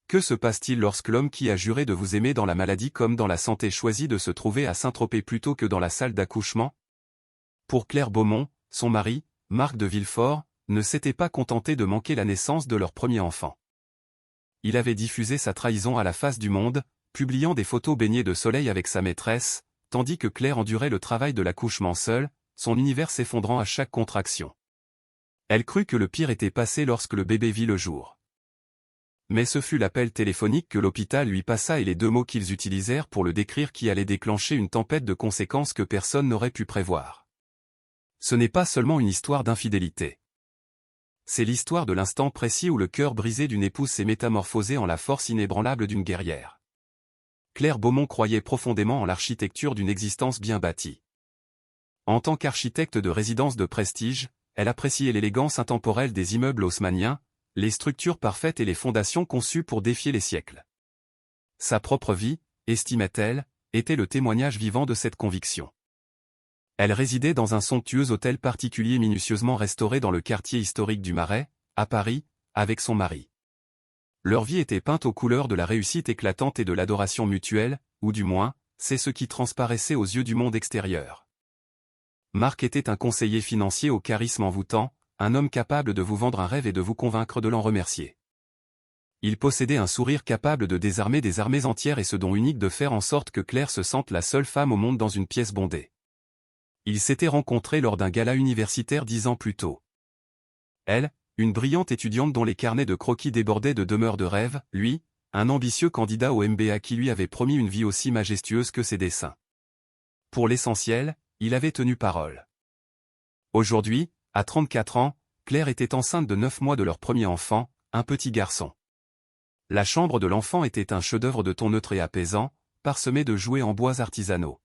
Que se passe-t-il lorsque l'homme qui a juré de vous aimer dans la maladie comme dans la santé choisit de se trouver à Saint-Tropez plutôt que dans la salle d'accouchement? Pour Claire Beaumont, son mari, Marc de Villefort, ne s'était pas contenté de manquer la naissance de leur premier enfant. Il avait diffusé sa trahison à la face du monde, publiant des photos baignées de soleil avec sa maîtresse, tandis que Claire endurait le travail de l'accouchement seule, son univers s'effondrant à chaque contraction. Elle crut que le pire était passé lorsque le bébé vit le jour. Mais ce fut l'appel téléphonique que l'hôpital lui passa et les 2 mots qu'ils utilisèrent pour le décrire qui allaient déclencher une tempête de conséquences que personne n'aurait pu prévoir. Ce n'est pas seulement une histoire d'infidélité. C'est l'histoire de l'instant précis où le cœur brisé d'une épouse s'est métamorphosé en la force inébranlable d'une guerrière. Claire Beaumont croyait profondément en l'architecture d'une existence bien bâtie. En tant qu'architecte de résidence de prestige, elle appréciait l'élégance intemporelle des immeubles haussmanniens, les structures parfaites et les fondations conçues pour défier les siècles. Sa propre vie, estimait-elle, était le témoignage vivant de cette conviction. Elle résidait dans un somptueux hôtel particulier minutieusement restauré dans le quartier historique du Marais, à Paris, avec son mari. Leur vie était peinte aux couleurs de la réussite éclatante et de l'adoration mutuelle, ou du moins, c'est ce qui transparaissait aux yeux du monde extérieur. Marc était un conseiller financier au charisme envoûtant, un homme capable de vous vendre un rêve et de vous convaincre de l'en remercier. Il possédait un sourire capable de désarmer des armées entières et ce don unique de faire en sorte que Claire se sente la seule femme au monde dans une pièce bondée. Ils s'étaient rencontrés lors d'un gala universitaire 10 ans plus tôt. Elle, une brillante étudiante dont les carnets de croquis débordaient de demeures de rêve, lui, un ambitieux candidat au MBA qui lui avait promis une vie aussi majestueuse que ses dessins. Pour l'essentiel, il avait tenu parole. Aujourd'hui, à 34 ans, Claire était enceinte de 9 mois de leur premier enfant, un petit garçon. La chambre de l'enfant était un chef-d'œuvre de ton neutre et apaisant, parsemé de jouets en bois artisanaux.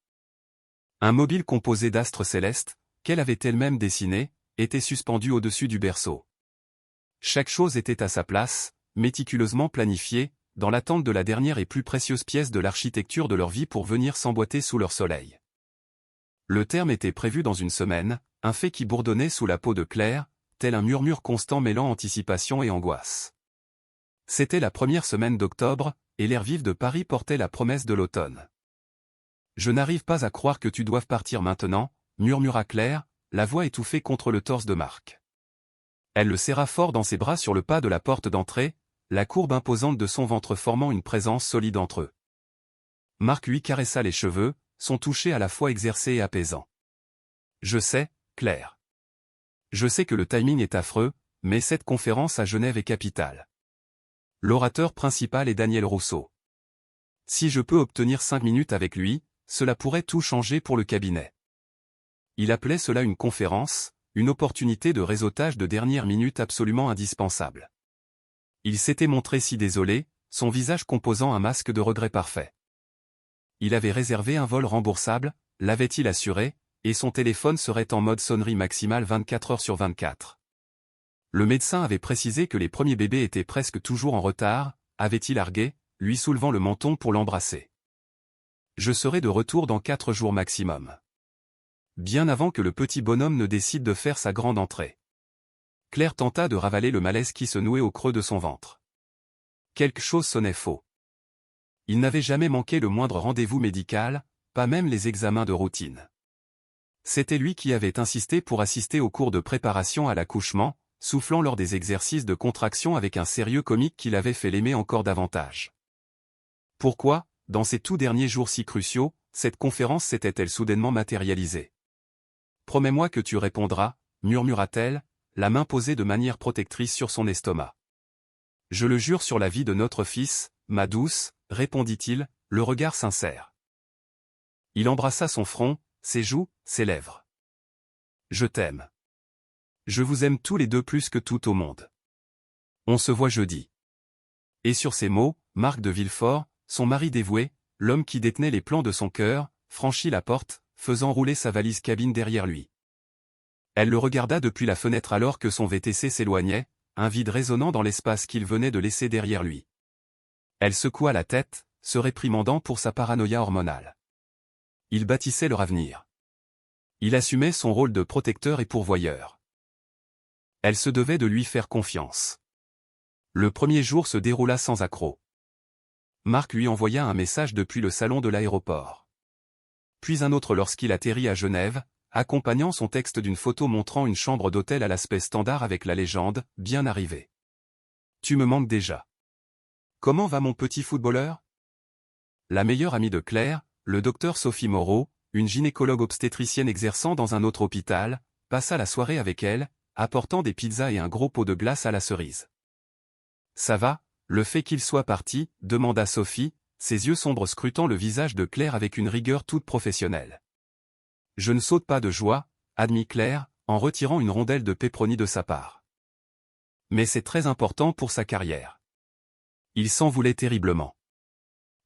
Un mobile composé d'astres célestes, qu'elle avait elle-même dessiné, était suspendu au-dessus du berceau. Chaque chose était à sa place, méticuleusement planifiée, dans l'attente de la dernière et plus précieuse pièce de l'architecture de leur vie pour venir s'emboîter sous leur soleil. Le terme était prévu dans une semaine, un fait qui bourdonnait sous la peau de Claire, tel un murmure constant mêlant anticipation et angoisse. C'était la première semaine d'octobre, et l'air vif de Paris portait la promesse de l'automne. « Je n'arrive pas à croire que tu doives partir maintenant », murmura Claire, la voix étouffée contre le torse de Marc. Elle le serra fort dans ses bras sur le pas de la porte d'entrée, la courbe imposante de son ventre formant une présence solide entre eux. Marc lui caressa les cheveux, son toucher à la fois exercé et apaisant. « Je sais, Claire. Je sais que le timing est affreux, mais cette conférence à Genève est capitale. L'orateur principal est Daniel Rousseau. Si je peux obtenir 5 minutes avec lui, cela pourrait tout changer pour le cabinet. » Il appelait cela une conférence, une opportunité de réseautage de dernière minute absolument indispensable. Il s'était montré si désolé, son visage composant un masque de regret parfait. Il avait réservé un vol remboursable, l'avait-il assuré, et son téléphone serait en mode sonnerie maximale 24 heures sur 24. Le médecin avait précisé que les premiers bébés étaient presque toujours en retard, avait-il argué, lui soulevant le menton pour l'embrasser. Je serai de retour dans 4 jours maximum. Bien avant que le petit bonhomme ne décide de faire sa grande entrée. Claire tenta de ravaler le malaise qui se nouait au creux de son ventre. Quelque chose sonnait faux. Il n'avait jamais manqué le moindre rendez-vous médical, pas même les examens de routine. C'était lui qui avait insisté pour assister au cours de préparation à l'accouchement, soufflant lors des exercices de contraction avec un sérieux comique qui l'avait fait l'aimer encore davantage. Pourquoi, dans ces tout derniers jours si cruciaux, cette conférence s'était-elle soudainement matérialisée? « Promets-moi que tu répondras, » murmura-t-elle, la main posée de manière protectrice sur son estomac. « Je le jure sur la vie de notre fils, ma douce, » répondit-il, le regard sincère. Il embrassa son front, ses joues, ses lèvres. « Je t'aime. Je vous aime tous les deux plus que tout au monde. On se voit jeudi. » Et sur ces mots, Marc de Villefort, son mari dévoué, l'homme qui détenait les plans de son cœur, franchit la porte, faisant rouler sa valise cabine derrière lui. Elle le regarda depuis la fenêtre alors que son VTC s'éloignait, un vide résonnant dans l'espace qu'il venait de laisser derrière lui. Elle secoua la tête, se réprimandant pour sa paranoïa hormonale. Il bâtissait leur avenir. Il assumait son rôle de protecteur et pourvoyeur. Elle se devait de lui faire confiance. Le premier jour se déroula sans accroc. Marc lui envoya un message depuis le salon de l'aéroport. Puis un autre lorsqu'il atterrit à Genève, accompagnant son texte d'une photo montrant une chambre d'hôtel à l'aspect standard avec la légende « Bien arrivé. Tu me manques déjà. Comment va mon petit footballeur ?» La meilleure amie de Claire, le docteur Sophie Moreau, une gynécologue obstétricienne exerçant dans un autre hôpital, passa la soirée avec elle, apportant des pizzas et un gros pot de glace à la cerise. « Ça va, le fait qu'il soit parti ?» demanda Sophie, ses yeux sombres scrutant le visage de Claire avec une rigueur toute professionnelle. « Je ne saute pas de joie, » admit Claire, en retirant une rondelle de pepperoni de sa part. Mais c'est très important pour sa carrière. Il s'en voulait terriblement.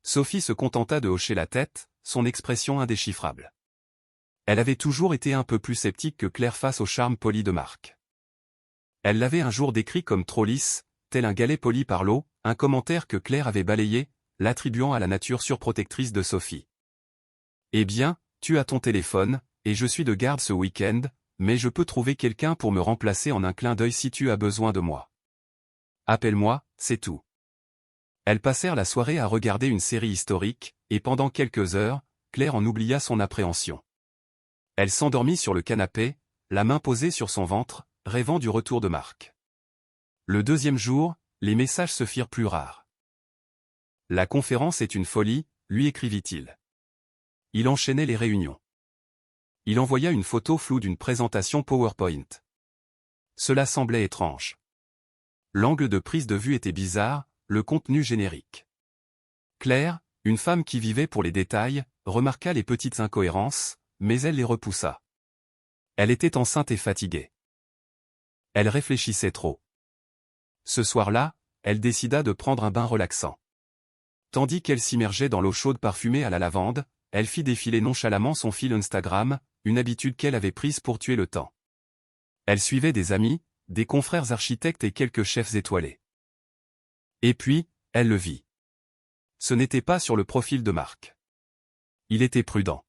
Sophie se contenta de hocher la tête, son expression indéchiffrable. Elle avait toujours été un peu plus sceptique que Claire face au charme poli de Marc. Elle l'avait un jour décrit comme trop lisse, tel un galet poli par l'eau, un commentaire que Claire avait balayé, l'attribuant à la nature surprotectrice de Sophie. « Eh bien, tu as ton téléphone, et je suis de garde ce week-end, mais je peux trouver quelqu'un pour me remplacer en un clin d'œil si tu as besoin de moi. Appelle-moi, c'est tout. » Elles passèrent la soirée à regarder une série historique, et pendant quelques heures, Claire en oublia son appréhension. Elle s'endormit sur le canapé, la main posée sur son ventre, rêvant du retour de Marc. Le deuxième jour, les messages se firent plus rares. « La conférence est une folie », lui écrivit-il. Il enchaînait les réunions. Il envoya une photo floue d'une présentation PowerPoint. Cela semblait étrange. L'angle de prise de vue était bizarre, le contenu générique. Claire, une femme qui vivait pour les détails, remarqua les petites incohérences, mais elle les repoussa. Elle était enceinte et fatiguée. Elle réfléchissait trop. Ce soir-là, elle décida de prendre un bain relaxant. Tandis qu'elle s'immergeait dans l'eau chaude parfumée à la lavande, elle fit défiler nonchalamment son fil Instagram, une habitude qu'elle avait prise pour tuer le temps. Elle suivait des amis, des confrères architectes et quelques chefs étoilés. Et puis, elle le vit. Ce n'était pas sur le profil de Marc. Il était prudent.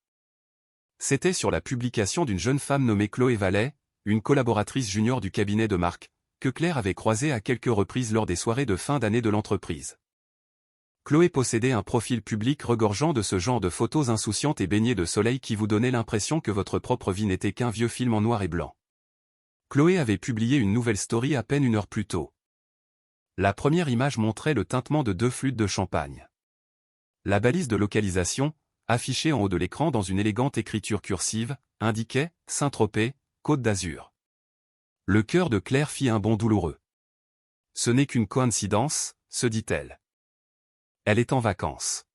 C'était sur la publication d'une jeune femme nommée Chloé Vallet, une collaboratrice junior du cabinet de Marc, que Claire avait croisée à quelques reprises lors des soirées de fin d'année de l'entreprise. Chloé possédait un profil public regorgeant de ce genre de photos insouciantes et baignées de soleil qui vous donnait l'impression que votre propre vie n'était qu'un vieux film en noir et blanc. Chloé avait publié une nouvelle story à peine une heure plus tôt. La première image montrait le tintement de 2 flûtes de champagne. La balise de localisation, affichée en haut de l'écran dans une élégante écriture cursive, indiquait « Saint-Tropez, Côte d'Azur ». Le cœur de Claire fit un bond douloureux. Ce n'est qu'une coïncidence, se dit-elle. Elle est en vacances.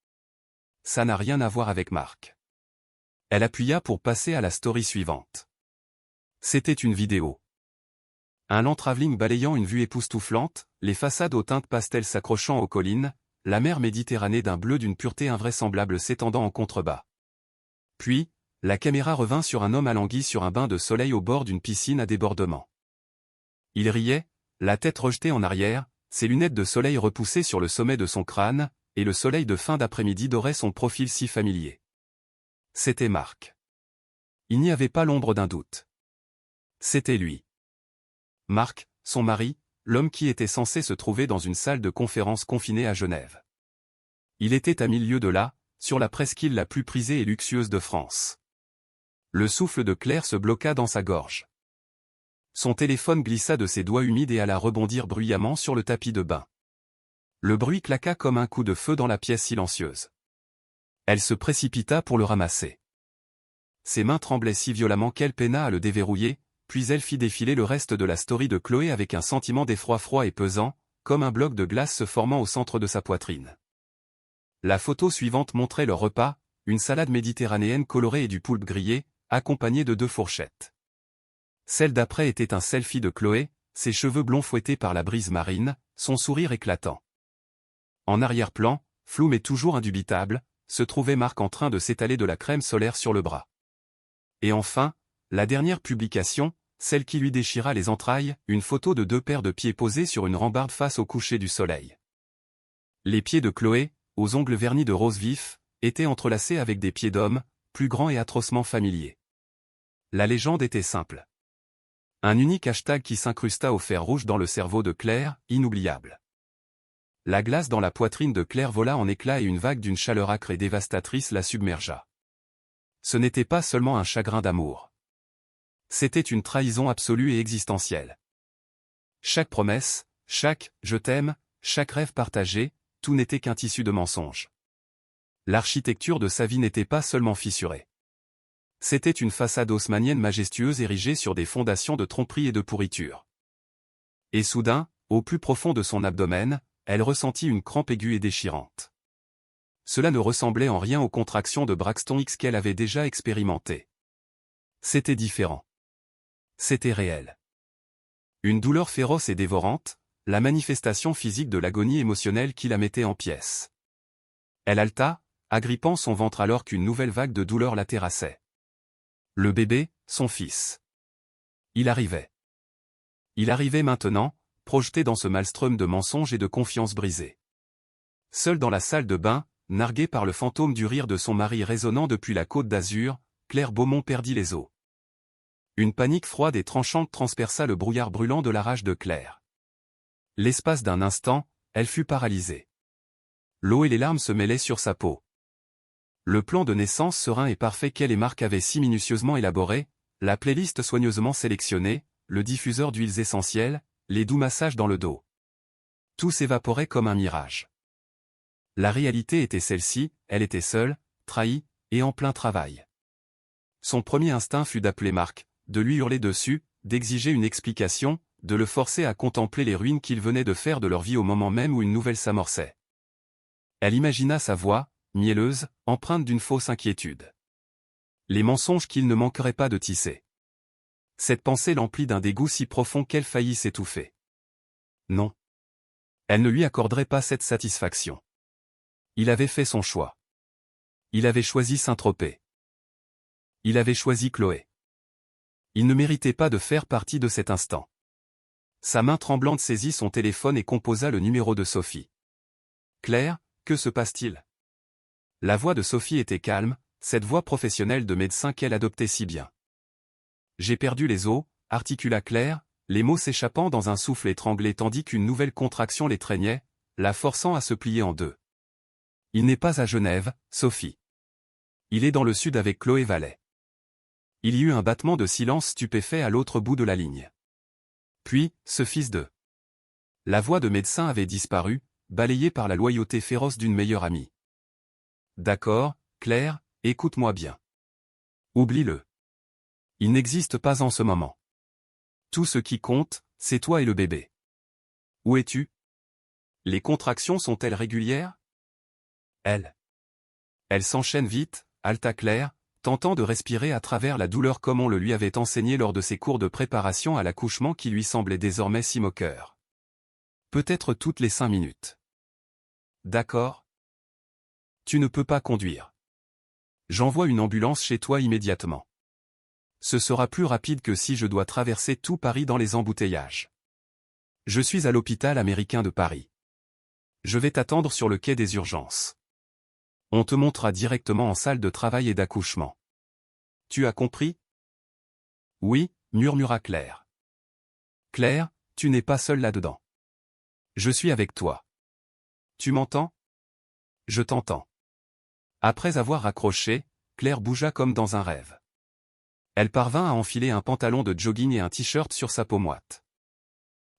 Ça n'a rien à voir avec Marc. Elle appuya pour passer à la story suivante. C'était une vidéo. Un lent travelling balayant une vue époustouflante, les façades aux teintes pastel s'accrochant aux collines, la mer Méditerranée d'un bleu d'une pureté invraisemblable s'étendant en contrebas. Puis, la caméra revint sur un homme alangui sur un bain de soleil au bord d'une piscine à débordement. Il riait, la tête rejetée en arrière, ses lunettes de soleil repoussées sur le sommet de son crâne, et le soleil de fin d'après-midi dorait son profil si familier. C'était Marc. Il n'y avait pas l'ombre d'un doute. C'était lui. Marc, son mari, l'homme qui était censé se trouver dans une salle de conférence confinée à Genève. Il était à 1000 lieues de là, sur la presqu'île la plus prisée et luxueuse de France. Le souffle de Claire se bloqua dans sa gorge. Son téléphone glissa de ses doigts humides et alla rebondir bruyamment sur le tapis de bain. Le bruit claqua comme un coup de feu dans la pièce silencieuse. Elle se précipita pour le ramasser. Ses mains tremblaient si violemment qu'elle peina à le déverrouiller, puis elle fit défiler le reste de la story de Chloé avec un sentiment d'effroi froid et pesant, comme un bloc de glace se formant au centre de sa poitrine. La photo suivante montrait leur repas, une salade méditerranéenne colorée et du poulpe grillé, accompagnée de 2 fourchettes. Celle d'après était un selfie de Chloé, ses cheveux blonds fouettés par la brise marine, son sourire éclatant. En arrière-plan, flou mais toujours indubitable, se trouvait Marc en train de s'étaler de la crème solaire sur le bras. Et enfin, la dernière publication, celle qui lui déchira les entrailles, une photo de 2 paires de pieds posés sur une rambarde face au coucher du soleil. Les pieds de Chloé, aux ongles vernis de rose vif, étaient entrelacés avec des pieds d'homme, plus grands et atrocement familiers. La légende était simple. Un unique hashtag qui s'incrusta au fer rouge dans le cerveau de Claire, inoubliable. la glace dans la poitrine de Claire vola en éclats et une vague d'une chaleur âcre et dévastatrice la submergea. Ce n'était pas seulement un chagrin d'amour. C'était une trahison absolue et existentielle. Chaque promesse, chaque « je t'aime », chaque rêve partagé, tout n'était qu'un tissu de mensonges. L'architecture de sa vie n'était pas seulement fissurée. C'était une façade haussmannienne majestueuse érigée sur des fondations de tromperie et de pourriture. Et soudain, au plus profond de son abdomen, elle ressentit une crampe aiguë et déchirante. Cela ne ressemblait en rien aux contractions de Braxton Hicks qu'elle avait déjà expérimentées. C'était différent. C'était réel. Une douleur féroce et dévorante, la manifestation physique de l'agonie émotionnelle qui la mettait en pièces. Elle haleta, agrippant son ventre alors qu'une nouvelle vague de douleur la terrassait. Le bébé, son fils. Il arrivait. Il arrivait maintenant, projeté dans ce maelstrom de mensonges et de confiance brisée. Seule dans la salle de bain, narguée par le fantôme du rire de son mari résonnant depuis la Côte d'Azur, Claire Beaumont perdit les os. Une panique froide et tranchante transperça le brouillard brûlant de la rage de Claire. L'espace d'un instant, elle fut paralysée. L'eau et les larmes se mêlaient sur sa peau. Le plan de naissance serein et parfait qu'elle et Marc avaient si minutieusement élaboré, la playlist soigneusement sélectionnée, le diffuseur d'huiles essentielles, les doux massages dans le dos. Tout s'évaporait comme un mirage. La réalité était celle-ci, elle était seule, trahie, et en plein travail. Son premier instinct fut d'appeler Marc, de lui hurler dessus, d'exiger une explication, de le forcer à contempler les ruines qu'ils venaient de faire de leur vie au moment même où une nouvelle s'amorçait. Elle imagina sa voix, mielleuse, empreinte d'une fausse inquiétude. Les mensonges qu'il ne manquerait pas de tisser. Cette pensée l'emplit d'un dégoût si profond qu'elle faillit s'étouffer. Non. Elle ne lui accorderait pas cette satisfaction. Il avait fait son choix. Il avait choisi Saint-Tropez. Il avait choisi Chloé. Il ne méritait pas de faire partie de cet instant. Sa main tremblante saisit son téléphone et composa le numéro de Sophie. « Claire, que se passe-t-il » La voix de Sophie était calme, cette voix professionnelle de médecin qu'elle adoptait si bien. « J'ai perdu les os », articula Claire, les mots s'échappant dans un souffle étranglé tandis qu'une nouvelle contraction l'étreignait, la forçant à se plier en deux. « Il n'est pas à Genève, Sophie. Il est dans le sud avec Chloé Vallet. » Il y eut un battement de silence stupéfait à l'autre bout de la ligne. Puis, ce fils de... La voix de médecin avait disparu, balayée par la loyauté féroce d'une meilleure amie. D'accord, Claire, écoute-moi bien. Oublie-le. Il n'existe pas en ce moment. Tout ce qui compte, c'est toi et le bébé. Où es-tu? Les contractions sont-elles régulières? Elles s'enchaînent vite, haleta Claire, tentant de respirer à travers la douleur comme on le lui avait enseigné lors de ses cours de préparation à l'accouchement qui lui semblaient désormais si moqueurs. Peut-être toutes les 5 minutes. D'accord? Tu ne peux pas conduire. J'envoie une ambulance chez toi immédiatement. Ce sera plus rapide que si je dois traverser tout Paris dans les embouteillages. Je suis à l'hôpital américain de Paris. Je vais t'attendre sur le quai des urgences. On te montrera directement en salle de travail et d'accouchement. Tu as compris? Oui, murmura Claire. Claire, tu n'es pas seule là-dedans. Je suis avec toi. Tu m'entends? Je t'entends. Après avoir raccroché, Claire bougea comme dans un rêve. Elle parvint à enfiler un pantalon de jogging et un t-shirt sur sa peau moite.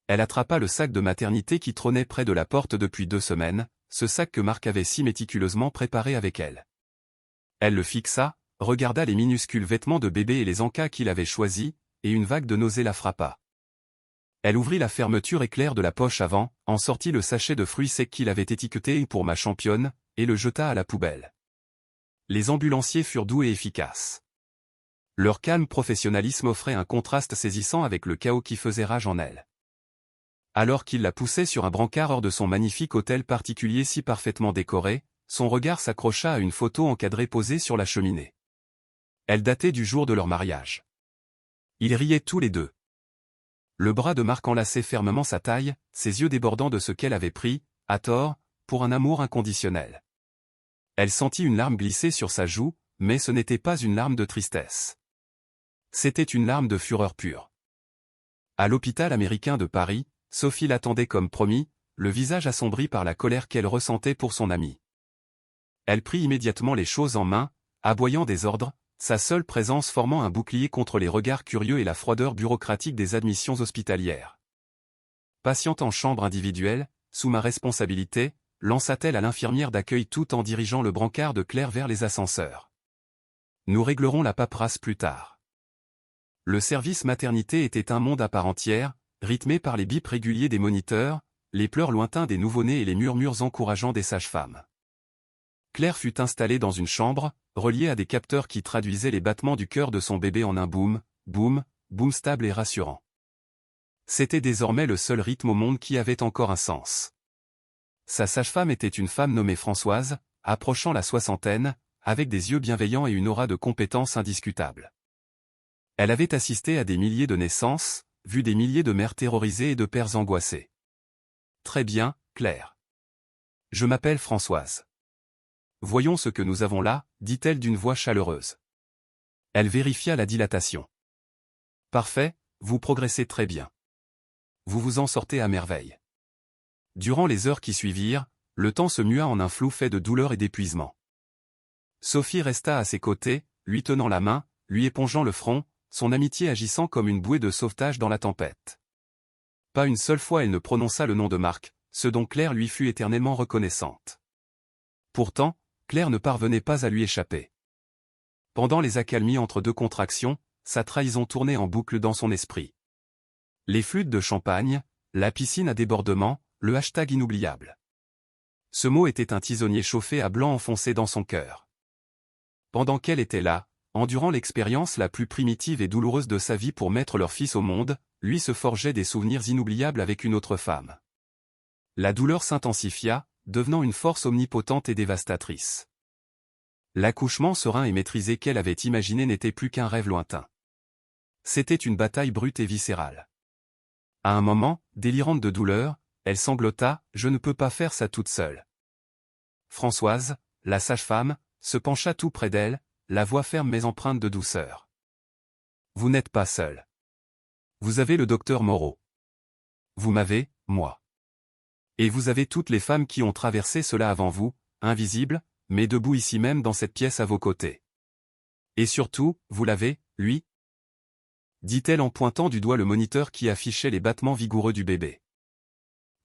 Elle attrapa le sac de maternité qui trônait près de la porte depuis 2 semaines, ce sac que Marc avait si méticuleusement préparé avec elle. Elle le fixa, regarda les minuscules vêtements de bébé et les encas qu'il avait choisis, et une vague de nausée la frappa. Elle ouvrit la fermeture éclair de la poche avant, en sortit le sachet de fruits secs qu'il avait étiqueté pour ma championne, et le jeta à la poubelle. Les ambulanciers furent doux et efficaces. Leur calme professionnalisme offrait un contraste saisissant avec le chaos qui faisait rage en elle. Alors qu'il la poussait sur un brancard hors de son magnifique hôtel particulier si parfaitement décoré, son regard s'accrocha à une photo encadrée posée sur la cheminée. Elle datait du jour de leur mariage. Ils riaient tous les deux. Le bras de Marc enlaçait fermement sa taille, ses yeux débordant de ce qu'elle avait pris, à tort, pour un amour inconditionnel. Elle sentit une larme glisser sur sa joue, mais ce n'était pas une larme de tristesse. C'était une larme de fureur pure. À l'hôpital américain de Paris, Sophie l'attendait comme promis, le visage assombri par la colère qu'elle ressentait pour son ami. Elle prit immédiatement les choses en main, aboyant des ordres, sa seule présence formant un bouclier contre les regards curieux et la froideur bureaucratique des admissions hospitalières. Patiente en chambre individuelle, sous ma responsabilité, lança-t-elle à l'infirmière d'accueil tout en dirigeant le brancard de Claire vers les ascenseurs. Nous réglerons la paperasse plus tard. Le service maternité était un monde à part entière, rythmé par les bips réguliers des moniteurs, les pleurs lointains des nouveau-nés et les murmures encourageants des sages-femmes. Claire fut installée dans une chambre, reliée à des capteurs qui traduisaient les battements du cœur de son bébé en un boum, boum, boum stable et rassurant. C'était désormais le seul rythme au monde qui avait encore un sens. Sa sage-femme était une femme nommée Françoise, approchant la soixantaine, avec des yeux bienveillants et une aura de compétence indiscutable. Elle avait assisté à des milliers de naissances, vu des milliers de mères terrorisées et de pères angoissés. « Très bien, Claire. Je m'appelle Françoise. Voyons ce que nous avons là, dit-elle d'une voix chaleureuse. Elle vérifia la dilatation. Parfait, vous progressez très bien. Vous vous en sortez à merveille. Durant les heures qui suivirent, le temps se mua en un flou fait de douleur et d'épuisement. Sophie resta à ses côtés, lui tenant la main, lui épongeant le front, son amitié agissant comme une bouée de sauvetage dans la tempête. Pas une seule fois elle ne prononça le nom de Marc, ce dont Claire lui fut éternellement reconnaissante. Pourtant, Claire ne parvenait pas à lui échapper. Pendant les accalmies entre deux contractions, sa trahison tournait en boucle dans son esprit. Les flûtes de champagne, la piscine à débordement, le hashtag inoubliable. Ce mot était un tisonnier chauffé à blanc enfoncé dans son cœur. Pendant qu'elle était là, endurant l'expérience la plus primitive et douloureuse de sa vie pour mettre leur fils au monde, lui se forgeait des souvenirs inoubliables avec une autre femme. La douleur s'intensifia, devenant une force omnipotente et dévastatrice. L'accouchement serein et maîtrisé qu'elle avait imaginé n'était plus qu'un rêve lointain. C'était une bataille brute et viscérale. À un moment, délirante de douleur, elle sanglota, « Je ne peux pas faire ça toute seule. » Françoise, la sage-femme, se pencha tout près d'elle, la voix ferme mais empreinte de douceur. « Vous n'êtes pas seule. Vous avez le docteur Moreau. Vous m'avez, moi. Et vous avez toutes les femmes qui ont traversé cela avant vous, invisibles, mais debout ici même dans cette pièce à vos côtés. Et surtout, vous l'avez, lui ?» dit-elle en pointant du doigt le moniteur qui affichait les battements vigoureux du bébé.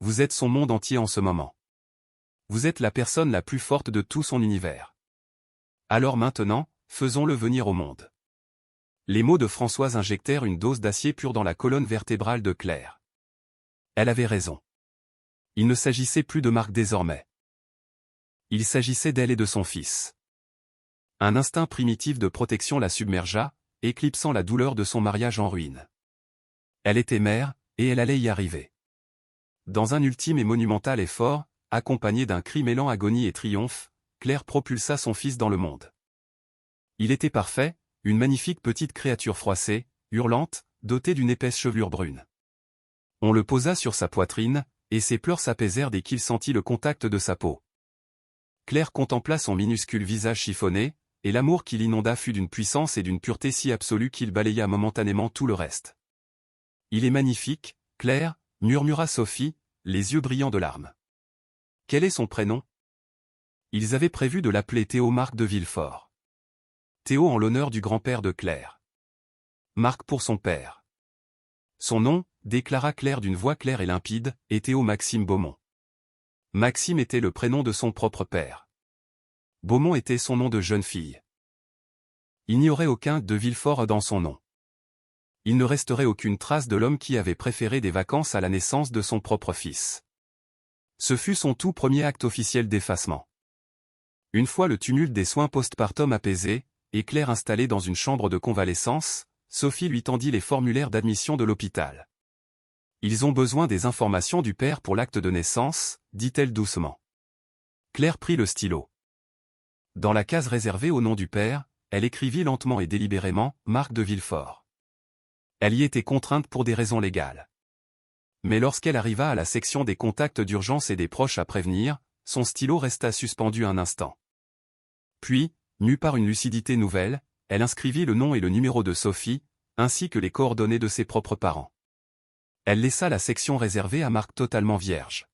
Vous êtes son monde entier en ce moment. Vous êtes la personne la plus forte de tout son univers. Alors maintenant, faisons-le venir au monde. Les mots de Françoise injectèrent une dose d'acier pur dans la colonne vertébrale de Claire. Elle avait raison. Il ne s'agissait plus de Marc désormais. Il s'agissait d'elle et de son fils. Un instinct primitif de protection la submergea, éclipsant la douleur de son mariage en ruine. Elle était mère, et elle allait y arriver. Dans un ultime et monumental effort, accompagné d'un cri mêlant agonie et triomphe, Claire propulsa son fils dans le monde. Il était parfait, une magnifique petite créature froissée, hurlante, dotée d'une épaisse chevelure brune. On le posa sur sa poitrine, et ses pleurs s'apaisèrent dès qu'il sentit le contact de sa peau. Claire contempla son minuscule visage chiffonné, et l'amour qui l'inonda fut d'une puissance et d'une pureté si absolue qu'il balaya momentanément tout le reste. « Il est magnifique, Claire » murmura Sophie, les yeux brillants de larmes. « Quel est son prénom ?» Ils avaient prévu de l'appeler Théo Marc de Villefort. Théo en l'honneur du grand-père de Claire. Marc pour son père. Son nom, déclara Claire d'une voix claire et limpide, est Théo Maxime Beaumont. Maxime était le prénom de son propre père. Beaumont était son nom de jeune fille. Il n'y aurait aucun de Villefort dans son nom. Il ne resterait aucune trace de l'homme qui avait préféré des vacances à la naissance de son propre fils. Ce fut son tout premier acte officiel d'effacement. Une fois le tumulte des soins postpartum apaisé, et Claire installée dans une chambre de convalescence, Sophie lui tendit les formulaires d'admission de l'hôpital. « Ils ont besoin des informations du père pour l'acte de naissance », dit-elle doucement. Claire prit le stylo. Dans la case réservée au nom du père, elle écrivit lentement et délibérément « Marc de Villefort ». Elle y était contrainte pour des raisons légales. Mais lorsqu'elle arriva à la section des contacts d'urgence et des proches à prévenir, son stylo resta suspendu un instant. Puis, mue par une lucidité nouvelle, elle inscrivit le nom et le numéro de Sophie, ainsi que les coordonnées de ses propres parents. Elle laissa la section réservée à Marc totalement vierge.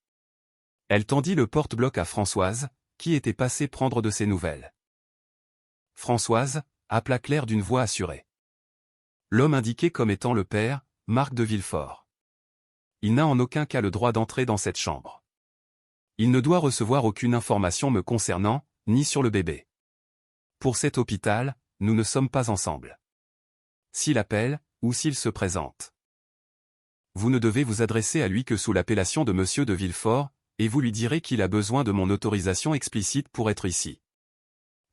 Elle tendit le porte-bloc à Françoise, qui était passée prendre de ses nouvelles. Françoise, appela Claire d'une voix assurée. L'homme indiqué comme étant le père, Marc de Villefort. Il n'a en aucun cas le droit d'entrer dans cette chambre. Il ne doit recevoir aucune information me concernant, ni sur le bébé. Pour cet hôpital, nous ne sommes pas ensemble. S'il appelle, ou s'il se présente. Vous ne devez vous adresser à lui que sous l'appellation de Monsieur de Villefort, et vous lui direz qu'il a besoin de mon autorisation explicite pour être ici.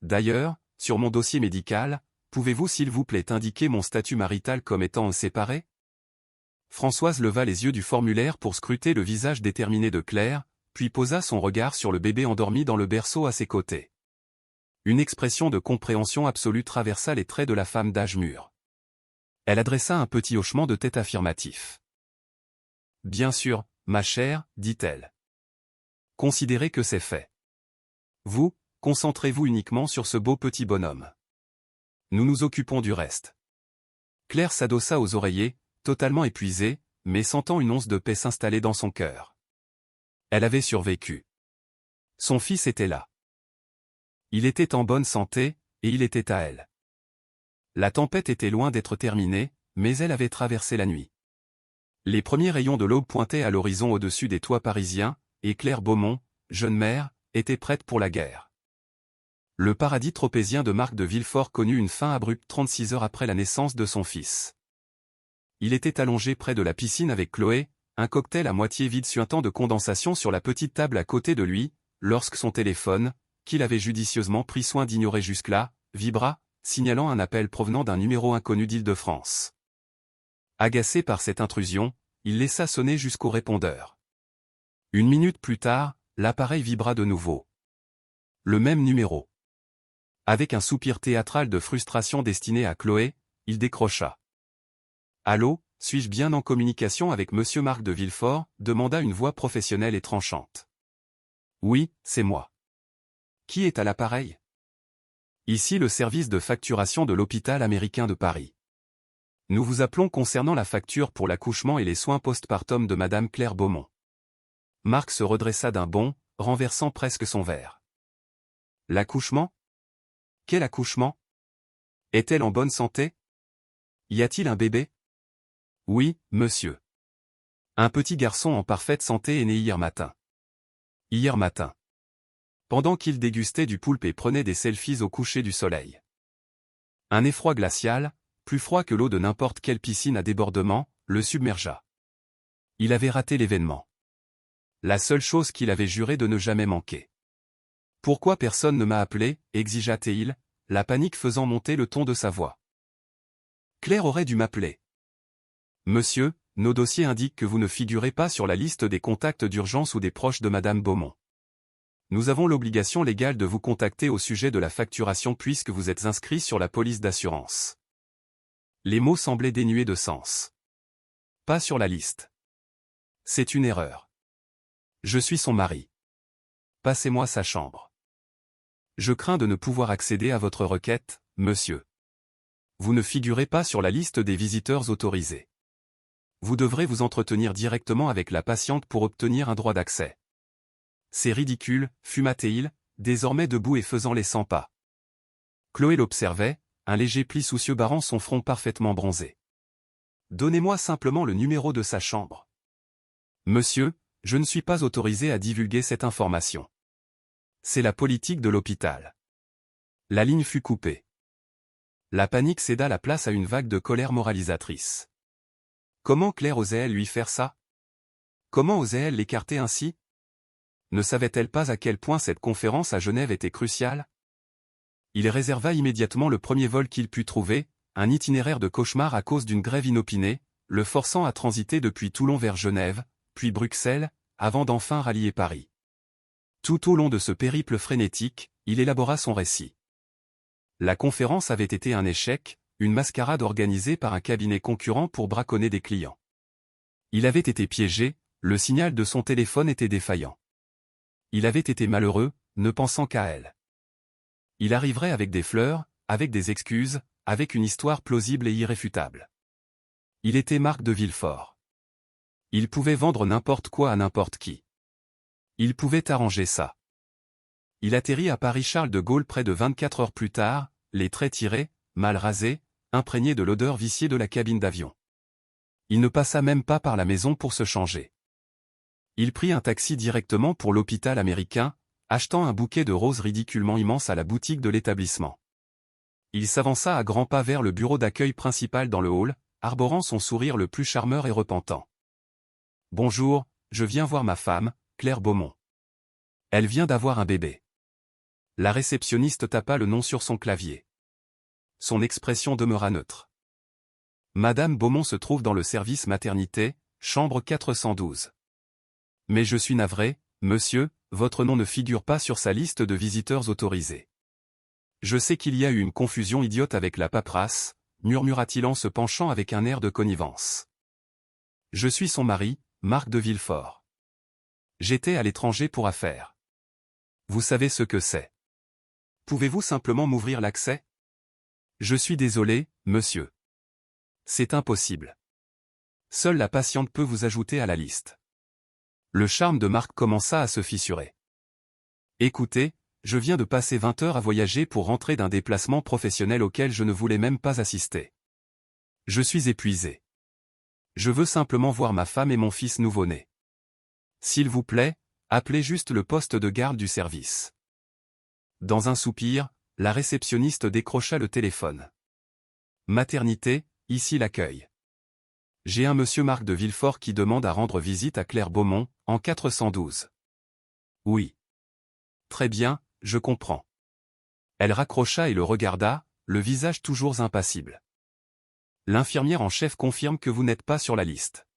D'ailleurs, sur mon dossier médical, pouvez-vous s'il vous plaît indiquer mon statut marital comme étant séparé? Françoise leva les yeux du formulaire pour scruter le visage déterminé de Claire, puis posa son regard sur le bébé endormi dans le berceau à ses côtés. Une expression de compréhension absolue traversa les traits de la femme d'âge mûr. Elle adressa un petit hochement de tête affirmatif. « Bien sûr, ma chère, dit-elle. Considérez que c'est fait. Vous, concentrez-vous uniquement sur ce beau petit bonhomme. Nous nous occupons du reste. » Claire s'adossa aux oreillers, totalement épuisée, mais sentant une once de paix s'installer dans son cœur. Elle avait survécu. Son fils était là. Il était en bonne santé, et il était à elle. La tempête était loin d'être terminée, mais elle avait traversé la nuit. Les premiers rayons de l'aube pointaient à l'horizon au-dessus des toits parisiens, et Claire Beaumont, jeune mère, était prête pour la guerre. Le paradis tropézien de Marc de Villefort connut une fin abrupte 36 heures après la naissance de son fils. Il était allongé près de la piscine avec Chloé, un cocktail à moitié vide suintant de condensation sur la petite table à côté de lui, lorsque son téléphone, qu'il avait judicieusement pris soin d'ignorer jusque-là, vibra, signalant un appel provenant d'un numéro inconnu d'Île-de-France. Agacé par cette intrusion, il laissa sonner jusqu'au répondeur. Une minute plus tard, l'appareil vibra de nouveau. Le même numéro. Avec un soupir théâtral de frustration destiné à Chloé, il décrocha. « Allô, suis-je bien en communication avec Monsieur Marc de Villefort » demanda une voix professionnelle et tranchante. « Oui, c'est moi. »« Qui est à l'appareil ?»« Ici le service de facturation de l'hôpital américain de Paris. Nous vous appelons concernant la facture pour l'accouchement et les soins postpartum de Madame Claire Beaumont. » Marc se redressa d'un bond, renversant presque son verre. « L'accouchement ? Quel accouchement ? Est-elle en bonne santé ? Y a-t-il un bébé ? » « Oui, monsieur. Un petit garçon en parfaite santé est né hier matin. » Hier matin. Pendant qu'il dégustait du poulpe et prenait des selfies au coucher du soleil. Un effroi glacial, plus froid que l'eau de n'importe quelle piscine à débordement, le submergea. Il avait raté l'événement. La seule chose qu'il avait juré de ne jamais manquer. « Pourquoi personne ne m'a appelé ?» exigea-t-il, la panique faisant monter le ton de sa voix. « Claire aurait dû m'appeler. »« Monsieur, nos dossiers indiquent que vous ne figurez pas sur la liste des contacts d'urgence ou des proches de Madame Beaumont. Nous avons l'obligation légale de vous contacter au sujet de la facturation puisque vous êtes inscrit sur la police d'assurance. » Les mots semblaient dénués de sens. « Pas sur la liste. C'est une erreur. Je suis son mari. Passez-moi sa chambre. Je crains de ne pouvoir accéder à votre requête, monsieur. Vous ne figurez pas sur la liste des visiteurs autorisés. Vous devrez vous entretenir directement avec la patiente pour obtenir un droit d'accès. » C'est ridicule, fuma-t-il, désormais debout et faisant les 100 pas. Chloé l'observait, un léger pli soucieux barrant son front parfaitement bronzé. « Donnez-moi simplement le numéro de sa chambre. »« Monsieur, je ne suis pas autorisé à divulguer cette information. C'est la politique de l'hôpital. » La ligne fut coupée. La panique céda la place à une vague de colère moralisatrice. Comment Claire osait-elle lui faire ça? Comment osait-elle l'écarter ainsi? Ne savait-elle pas à quel point cette conférence à Genève était cruciale? Il réserva immédiatement le premier vol qu'il put trouver, un itinéraire de cauchemar à cause d'une grève inopinée, le forçant à transiter depuis Toulon vers Genève, puis Bruxelles, avant d'enfin rallier Paris. Tout au long de ce périple frénétique, il élabora son récit. La conférence avait été un échec, une mascarade organisée par un cabinet concurrent pour braconner des clients. Il avait été piégé, le signal de son téléphone était défaillant. Il avait été malheureux, ne pensant qu'à elle. Il arriverait avec des fleurs, avec des excuses, avec une histoire plausible et irréfutable. Il était Marc de Villefort. Il pouvait vendre n'importe quoi à n'importe qui. Il pouvait arranger ça. Il atterrit à Paris-Charles de Gaulle près de 24 heures plus tard, les traits tirés, mal rasés, imprégnés de l'odeur viciée de la cabine d'avion. Il ne passa même pas par la maison pour se changer. Il prit un taxi directement pour l'hôpital américain, achetant un bouquet de roses ridiculement immense à la boutique de l'établissement. Il s'avança à grands pas vers le bureau d'accueil principal dans le hall, arborant son sourire le plus charmeur et repentant. « Bonjour, je viens voir ma femme, Claire Beaumont. Elle vient d'avoir un bébé. » La réceptionniste tapa le nom sur son clavier. Son expression demeura neutre. « Madame Beaumont se trouve dans le service maternité, chambre 412. Mais je suis navré, monsieur, votre nom ne figure pas sur sa liste de visiteurs autorisés. Je sais qu'il y a eu une confusion idiote avec la paperasse, murmura-t-il en se penchant avec un air de connivence. Je suis son mari, Marc de Villefort. J'étais à l'étranger pour affaires. Vous savez ce que c'est. Pouvez-vous simplement m'ouvrir l'accès? Je suis désolé, monsieur. C'est impossible. Seule la patiente peut vous ajouter à la liste. Le charme de Marc commença à se fissurer. Écoutez, je viens de passer 20 heures à voyager pour rentrer d'un déplacement professionnel auquel je ne voulais même pas assister. Je suis épuisé. Je veux simplement voir ma femme et mon fils nouveau-né. S'il vous plaît, appelez juste le poste de garde du service. Dans un soupir, la réceptionniste décrocha le téléphone. Maternité, ici l'accueil. J'ai un monsieur Marc de Villefort qui demande à rendre visite à Claire Beaumont, en 412. Oui. Très bien, je comprends. Elle raccrocha et le regarda, le visage toujours impassible. L'infirmière en chef confirme que vous n'êtes pas sur la liste.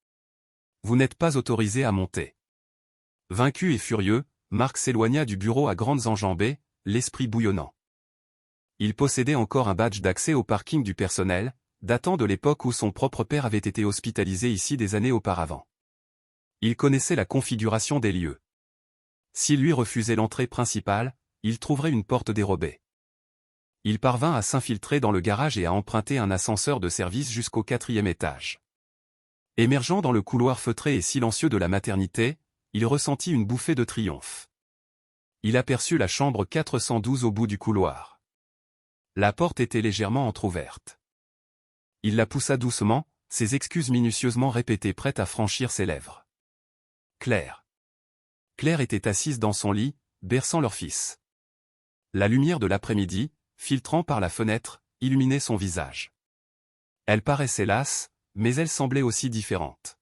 Vous n'êtes pas autorisé à monter. Vaincu et furieux, Marc s'éloigna du bureau à grandes enjambées, l'esprit bouillonnant. Il possédait encore un badge d'accès au parking du personnel, datant de l'époque où son propre père avait été hospitalisé ici des années auparavant. Il connaissait la configuration des lieux. S'il lui refusait l'entrée principale, il trouverait une porte dérobée. Il parvint à s'infiltrer dans le garage et à emprunter un ascenseur de service jusqu'au 4e étage. Émergeant dans le couloir feutré et silencieux de la maternité, il ressentit une bouffée de triomphe. Il aperçut la chambre 412 au bout du couloir. La porte était légèrement entr'ouverte. Il la poussa doucement, ses excuses minutieusement répétées prêtes à franchir ses lèvres. Claire. Claire était assise dans son lit, berçant leur fils. La lumière de l'après-midi, filtrant par la fenêtre, illuminait son visage. Elle paraissait lasse, mais elle semblait aussi différente.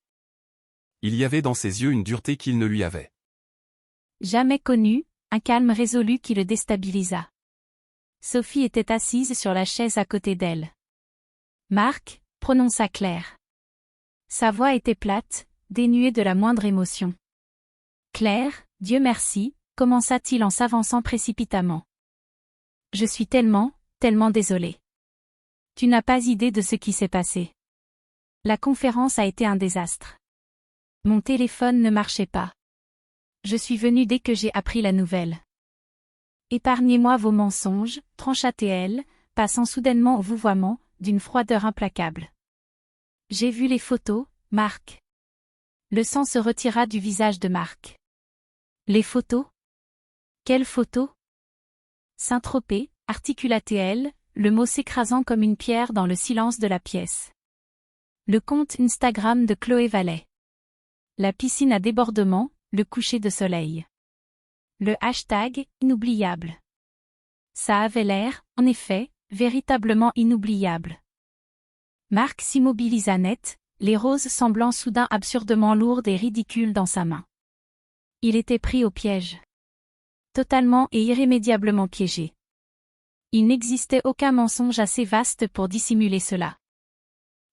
Il y avait dans ses yeux une dureté qu'il ne lui avait jamais connue, un calme résolu qui le déstabilisa. Sophie était assise sur la chaise à côté d'elle. Marc, prononça Claire. Sa voix était plate, dénuée de la moindre émotion. Claire, Dieu merci, commença-t-il en s'avançant précipitamment. Je suis tellement désolé. Tu n'as pas idée de ce qui s'est passé. La conférence a été un désastre. Mon téléphone ne marchait pas. Je suis venue dès que j'ai appris la nouvelle. Épargnez-moi vos mensonges, trancha-t-elle, passant soudainement au vouvoiement, d'une froideur implacable. J'ai vu les photos, Marc. Le sang se retira du visage de Marc. Les photos? Quelles photos? Saint-Tropez, articula-t-elle, le mot s'écrasant comme une pierre dans le silence de la pièce. Le compte Instagram de Chloé Vallet. La piscine à débordement, le coucher de soleil. Le hashtag inoubliable. Ça avait l'air, en effet, véritablement inoubliable. Marc s'immobilisa net, les roses semblant soudain absurdement lourdes et ridicules dans sa main. Il était pris au piège. Totalement et irrémédiablement piégé. Il n'existait aucun mensonge assez vaste pour dissimuler cela.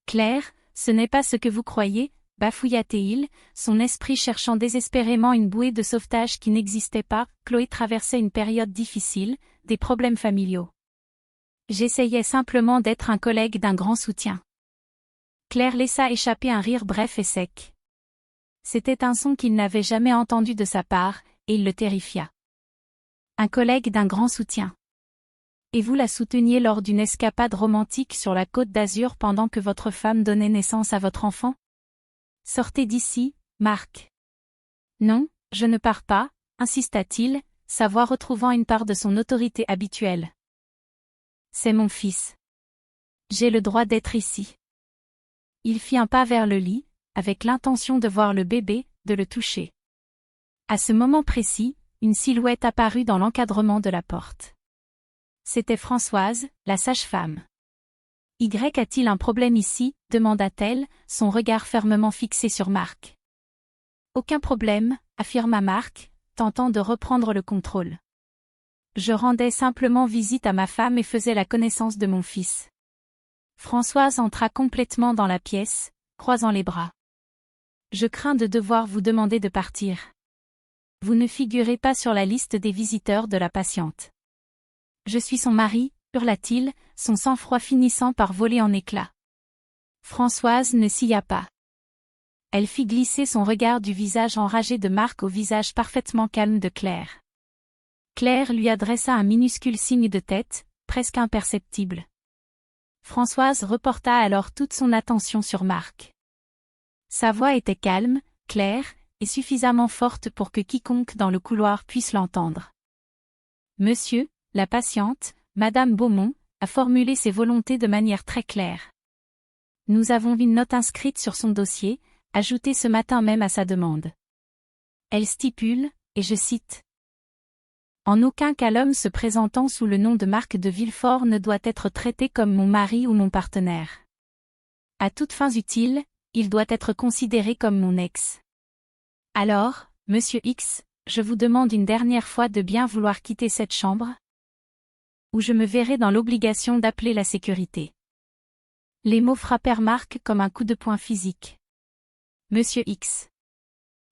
Claire, ce n'est pas ce que vous croyez, bafouilla-t-il, son esprit cherchant désespérément une bouée de sauvetage qui n'existait pas. Chloé traversait une période difficile, des problèmes familiaux. J'essayais simplement d'être un collègue d'un grand soutien. Claire laissa échapper un rire bref et sec. C'était un son qu'il n'avait jamais entendu de sa part, et il le terrifia. Un collègue d'un grand soutien. Et vous la souteniez lors d'une escapade romantique sur la Côte d'Azur pendant que votre femme donnait naissance à votre enfant? Sortez d'ici, Marc. Non, je ne pars pas, insista-t-il, sa voix retrouvant une part de son autorité habituelle. C'est mon fils. J'ai le droit d'être ici. Il fit un pas vers le lit, avec l'intention de voir le bébé, de le toucher. À ce moment précis, une silhouette apparut dans l'encadrement de la porte. C'était Françoise, la sage-femme. Y a-t-il un problème ici, demanda-t-elle, son regard fermement fixé sur Marc. Aucun problème, affirma Marc, tentant de reprendre le contrôle. Je rendais simplement visite à ma femme et faisais la connaissance de mon fils. Françoise entra complètement dans la pièce, croisant les bras. Je crains de devoir vous demander de partir. Vous ne figurez pas sur la liste des visiteurs de la patiente. Je suis son mari, hurla-t-il, son sang-froid finissant par voler en éclats. Françoise ne sia pas. Elle fit glisser son regard du visage enragé de Marc au visage parfaitement calme de Claire. Claire lui adressa un minuscule signe de tête, presque imperceptible. Françoise reporta alors toute son attention sur Marc. Sa voix était calme, claire, et suffisamment forte pour que quiconque dans le couloir puisse l'entendre. Monsieur, la patiente, Madame Beaumont, a formulé ses volontés de manière très claire. Nous avons une note inscrite sur son dossier, ajoutée ce matin même à sa demande. Elle stipule, et je cite, « En aucun cas l'homme se présentant sous le nom de Marc de Villefort ne doit être traité comme mon mari ou mon partenaire. À toutes fins utiles, il doit être considéré comme mon ex. Alors, Monsieur X, je vous demande une dernière fois de bien vouloir quitter cette chambre, ou je me verrai dans l'obligation d'appeler la sécurité. » Les mots frappèrent Marc comme un coup de poing physique. Monsieur X.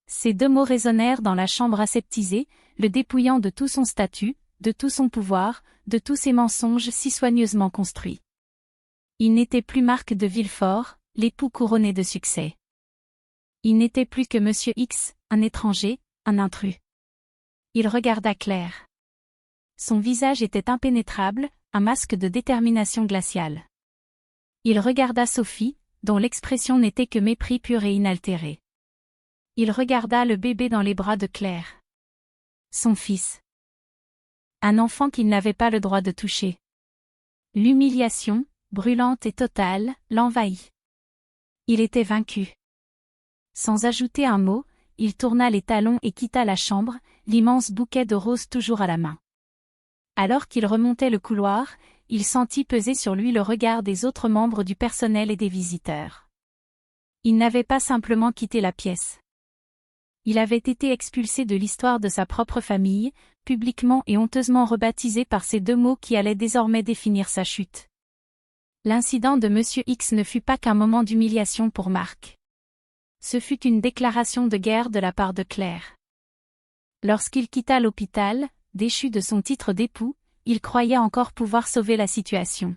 Ces deux mots résonnèrent dans la chambre aseptisée, le dépouillant de tout son statut, de tout son pouvoir, de tous ses mensonges si soigneusement construits. Il n'était plus Marc de Villefort, l'époux couronné de succès. Il n'était plus que Monsieur X, un étranger, un intrus. Il regarda Claire. Son visage était impénétrable, un masque de détermination glaciale. Il regarda Sophie, dont l'expression n'était que mépris pur et inaltéré. Il regarda le bébé dans les bras de Claire. Son fils. Un enfant qu'il n'avait pas le droit de toucher. L'humiliation, brûlante et totale, l'envahit. Il était vaincu. Sans ajouter un mot, il tourna les talons et quitta la chambre, l'immense bouquet de roses toujours à la main. Alors qu'il remontait le couloir, il sentit peser sur lui le regard des autres membres du personnel et des visiteurs. Il n'avait pas simplement quitté la pièce. Il avait été expulsé de l'histoire de sa propre famille, publiquement et honteusement rebaptisé par ces deux mots qui allaient désormais définir sa chute. L'incident de Monsieur X ne fut pas qu'un moment d'humiliation pour Marc. Ce fut une déclaration de guerre de la part de Claire. Lorsqu'il quitta l'hôpital, déchu de son titre d'époux, il croyait encore pouvoir sauver la situation.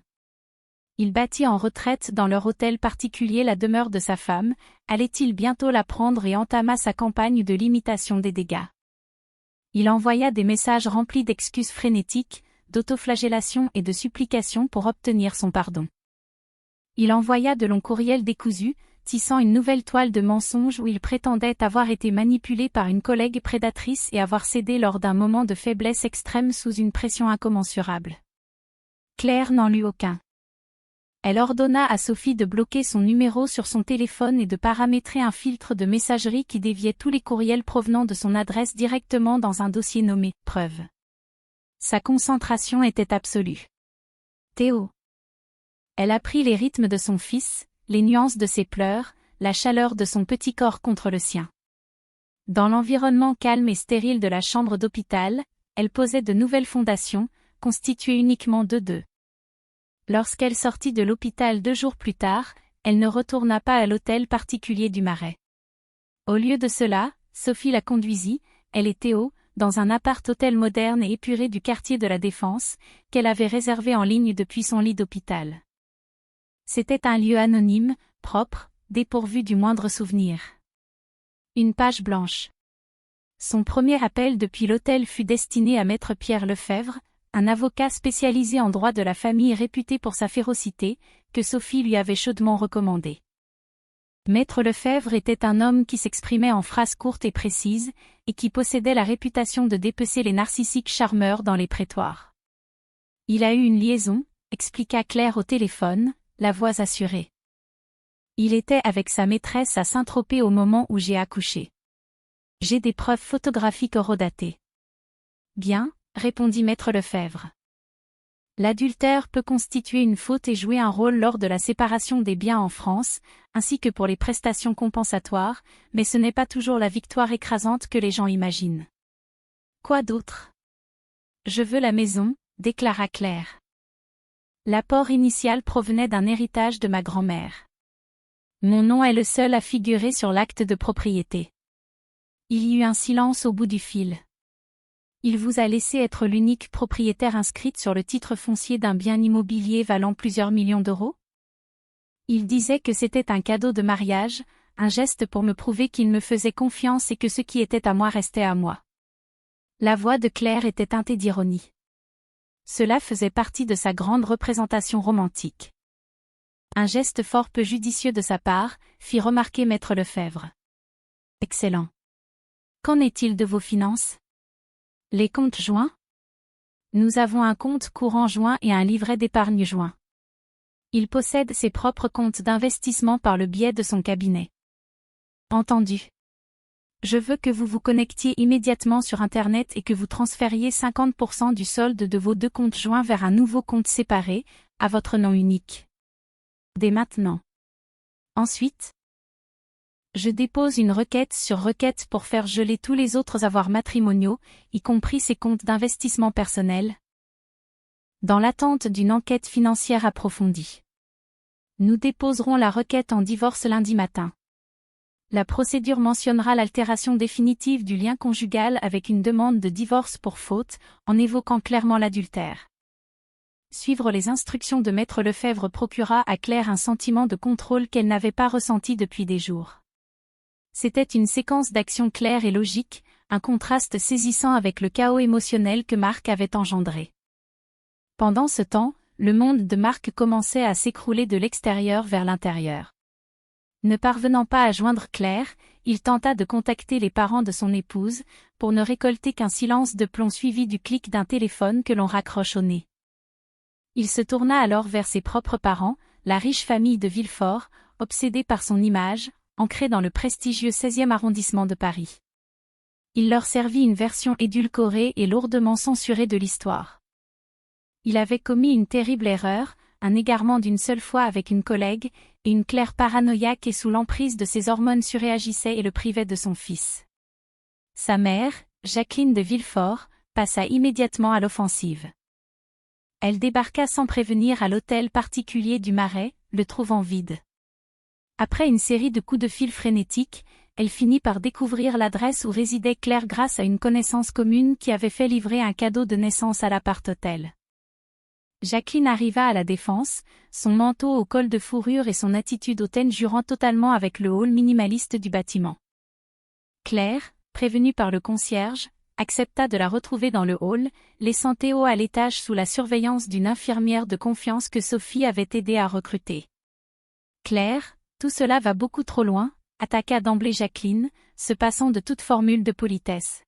Il battit en retraite dans leur hôtel particulier la demeure de sa femme, allait-il bientôt la prendre et entama sa campagne de limitation des dégâts. Il envoya des messages remplis d'excuses frénétiques, d'autoflagellation et de supplications pour obtenir son pardon. Il envoya de longs courriels décousus, tissant une nouvelle toile de mensonges où il prétendait avoir été manipulé par une collègue prédatrice et avoir cédé lors d'un moment de faiblesse extrême sous une pression incommensurable. Claire n'en lut aucun. Elle ordonna à Sophie de bloquer son numéro sur son téléphone et de paramétrer un filtre de messagerie qui déviait tous les courriels provenant de son adresse directement dans un dossier nommé « Preuve ». Sa concentration était absolue. Théo. Elle apprit les rythmes de son fils, les nuances de ses pleurs, la chaleur de son petit corps contre le sien. Dans l'environnement calme et stérile de la chambre d'hôpital, elle posait de nouvelles fondations, constituées uniquement de deux. Lorsqu'elle sortit de l'hôpital 2 jours plus tard, elle ne retourna pas à l'hôtel particulier du Marais. Au lieu de cela, Sophie la conduisit, elle et Théo, dans un appart-hôtel moderne et épuré du quartier de la Défense, qu'elle avait réservé en ligne depuis son lit d'hôpital. C'était un lieu anonyme, propre, dépourvu du moindre souvenir. Une page blanche. Son premier appel depuis l'hôtel fut destiné à maître Pierre Lefebvre, un avocat spécialisé en droit de la famille réputé pour sa férocité, que Sophie lui avait chaudement recommandé. Maître Lefebvre était un homme qui s'exprimait en phrases courtes et précises, et qui possédait la réputation de dépecer les narcissiques charmeurs dans les prétoires. Il a eu une liaison, expliqua Claire au téléphone, la voix assurée. Il était avec sa maîtresse à Saint-Tropez au moment où j'ai accouché. J'ai des preuves photographiques horodatées. Bien, répondit Maître Lefebvre. L'adultère peut constituer une faute et jouer un rôle lors de la séparation des biens en France, ainsi que pour les prestations compensatoires, mais ce n'est pas toujours la victoire écrasante que les gens imaginent. Quoi d'autre? Je veux la maison, déclara Claire. L'apport initial provenait d'un héritage de ma grand-mère. Mon nom est le seul à figurer sur l'acte de propriété. Il y eut un silence au bout du fil. Il vous a laissé être l'unique propriétaire inscrite sur le titre foncier d'un bien immobilier valant plusieurs millions d'euros? Il disait que c'était un cadeau de mariage, un geste pour me prouver qu'il me faisait confiance et que ce qui était à moi restait à moi. La voix de Claire était teintée d'ironie. Cela faisait partie de sa grande représentation romantique. Un geste fort peu judicieux de sa part, fit remarquer Maître Lefebvre. Excellent. Qu'en est-il de vos finances? Les comptes joints? Nous avons un compte courant joint et un livret d'épargne joint. Il possède ses propres comptes d'investissement par le biais de son cabinet. Entendu. Je veux que vous vous connectiez immédiatement sur Internet et que vous transfériez 50% du solde de vos 2 comptes joints vers un nouveau compte séparé, à votre nom unique. Dès maintenant. Ensuite, je dépose une requête sur requête pour faire geler tous les autres avoirs matrimoniaux, y compris ces comptes d'investissement personnel, dans l'attente d'une enquête financière approfondie. Nous déposerons la requête en divorce lundi matin. La procédure mentionnera l'altération définitive du lien conjugal avec une demande de divorce pour faute, en évoquant clairement l'adultère. Suivre les instructions de Maître Lefebvre procura à Claire un sentiment de contrôle qu'elle n'avait pas ressenti depuis des jours. C'était une séquence d'actions claires et logiques, un contraste saisissant avec le chaos émotionnel que Marc avait engendré. Pendant ce temps, le monde de Marc commençait à s'écrouler de l'extérieur vers l'intérieur. Ne parvenant pas à joindre Claire, il tenta de contacter les parents de son épouse, pour ne récolter qu'un silence de plomb suivi du clic d'un téléphone que l'on raccroche au nez. Il se tourna alors vers ses propres parents, la riche famille de Villefort, obsédée par son image, ancrée dans le prestigieux 16e arrondissement de Paris. Il leur servit une version édulcorée et lourdement censurée de l'histoire. Il avait commis une terrible erreur, un égarement d'une seule fois avec une collègue, et une Claire paranoïaque et sous l'emprise de ses hormones surréagissait et le privait de son fils. Sa mère, Jacqueline de Villefort, passa immédiatement à l'offensive. Elle débarqua sans prévenir à l'hôtel particulier du Marais, le trouvant vide. Après une série de coups de fil frénétiques, elle finit par découvrir l'adresse où résidait Claire grâce à une connaissance commune qui avait fait livrer un cadeau de naissance à l'appart-hôtel. Jacqueline arriva à la Défense, son manteau au col de fourrure et son attitude hautaine jurant totalement avec le hall minimaliste du bâtiment. Claire, prévenue par le concierge, accepta de la retrouver dans le hall, laissant Théo à l'étage sous la surveillance d'une infirmière de confiance que Sophie avait aidé à recruter. Claire, tout cela va beaucoup trop loin, attaqua d'emblée Jacqueline, se passant de toute formule de politesse.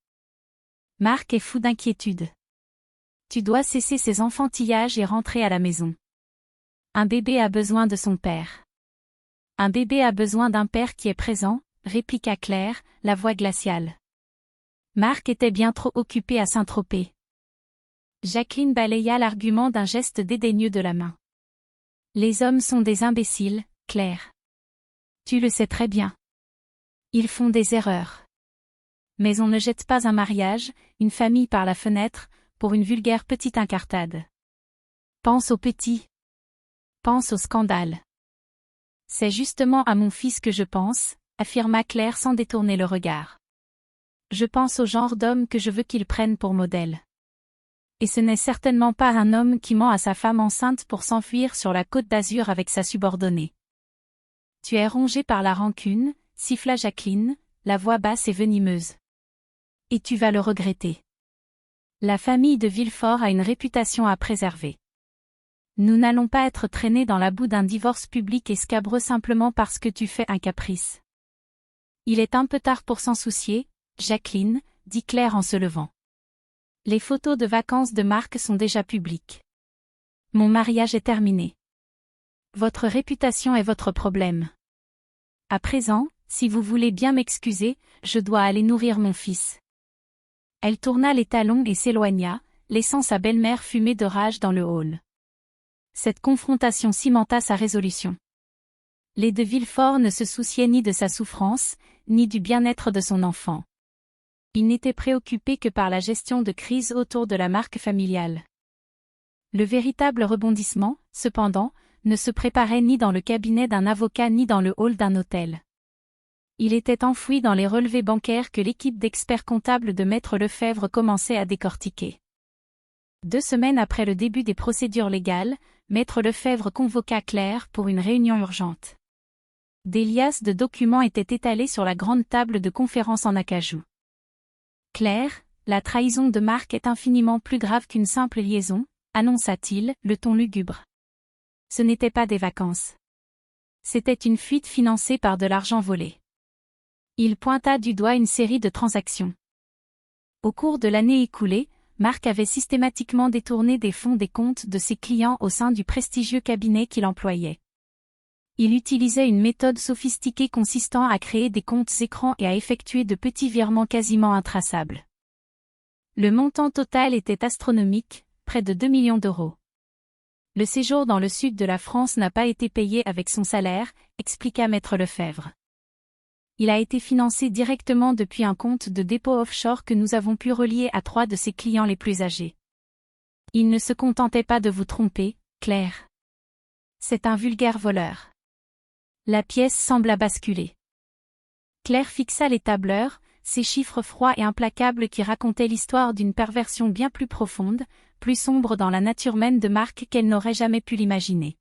Marc est fou d'inquiétude. Tu dois cesser ces enfantillages et rentrer à la maison. Un bébé a besoin de son père. Un bébé a besoin d'un père qui est présent, répliqua Claire, la voix glaciale. Marc était bien trop occupé à Saint-Tropez. Jacqueline balaya l'argument d'un geste dédaigneux de la main. Les hommes sont des imbéciles, Claire. Tu le sais très bien. Ils font des erreurs. Mais on ne jette pas un mariage, une famille par la fenêtre, pour une vulgaire petite incartade. Pense au petit. Pense au scandale. C'est justement à mon fils que je pense, affirma Claire sans détourner le regard. Je pense au genre d'homme que je veux qu'il prenne pour modèle. Et ce n'est certainement pas un homme qui ment à sa femme enceinte pour s'enfuir sur la Côte d'Azur avec sa subordonnée. Tu es rongé par la rancune, siffla Jacqueline, la voix basse et venimeuse. Et tu vas le regretter. La famille de Villefort a une réputation à préserver. Nous n'allons pas être traînés dans la boue d'un divorce public et scabreux simplement parce que tu fais un caprice. Il est un peu tard pour s'en soucier, Jacqueline, dit Claire en se levant. Les photos de vacances de Marc sont déjà publiques. Mon mariage est terminé. Votre réputation est votre problème. À présent, si vous voulez bien m'excuser, je dois aller nourrir mon fils. Elle tourna les talons et s'éloigna, laissant sa belle-mère fumer de rage dans le hall. Cette confrontation cimenta sa résolution. Les de Villefort ne se souciaient ni de sa souffrance, ni du bien-être de son enfant. Ils n'étaient préoccupés que par la gestion de crise autour de la marque familiale. Le véritable rebondissement, cependant, ne se préparait ni dans le cabinet d'un avocat ni dans le hall d'un hôtel. Il était enfoui dans les relevés bancaires que l'équipe d'experts comptables de Maître Lefebvre commençait à décortiquer. 2 semaines après le début des procédures légales, Maître Lefebvre convoqua Claire pour une réunion urgente. Des liasses de documents étaient étalés sur la grande table de conférence en acajou. Claire, la trahison de Marc est infiniment plus grave qu'une simple liaison, annonça-t-il, le ton lugubre. Ce n'était pas des vacances. C'était une fuite financée par de l'argent volé. Il pointa du doigt une série de transactions. Au cours de l'année écoulée, Marc avait systématiquement détourné des fonds des comptes de ses clients au sein du prestigieux cabinet qu'il employait. Il utilisait une méthode sophistiquée consistant à créer des comptes écrans et à effectuer de petits virements quasiment intraçables. Le montant total était astronomique, près de 2 millions d'euros. Le séjour dans le sud de la France n'a pas été payé avec son salaire, expliqua Maître Lefebvre. Il a été financé directement depuis un compte de dépôt offshore que nous avons pu relier à 3 de ses clients les plus âgés. Il ne se contentait pas de vous tromper, Claire. C'est un vulgaire voleur. La pièce sembla basculer. Claire fixa les tableurs, ces chiffres froids et implacables qui racontaient l'histoire d'une perversion bien plus profonde, plus sombre dans la nature même de Marc qu'elle n'aurait jamais pu l'imaginer.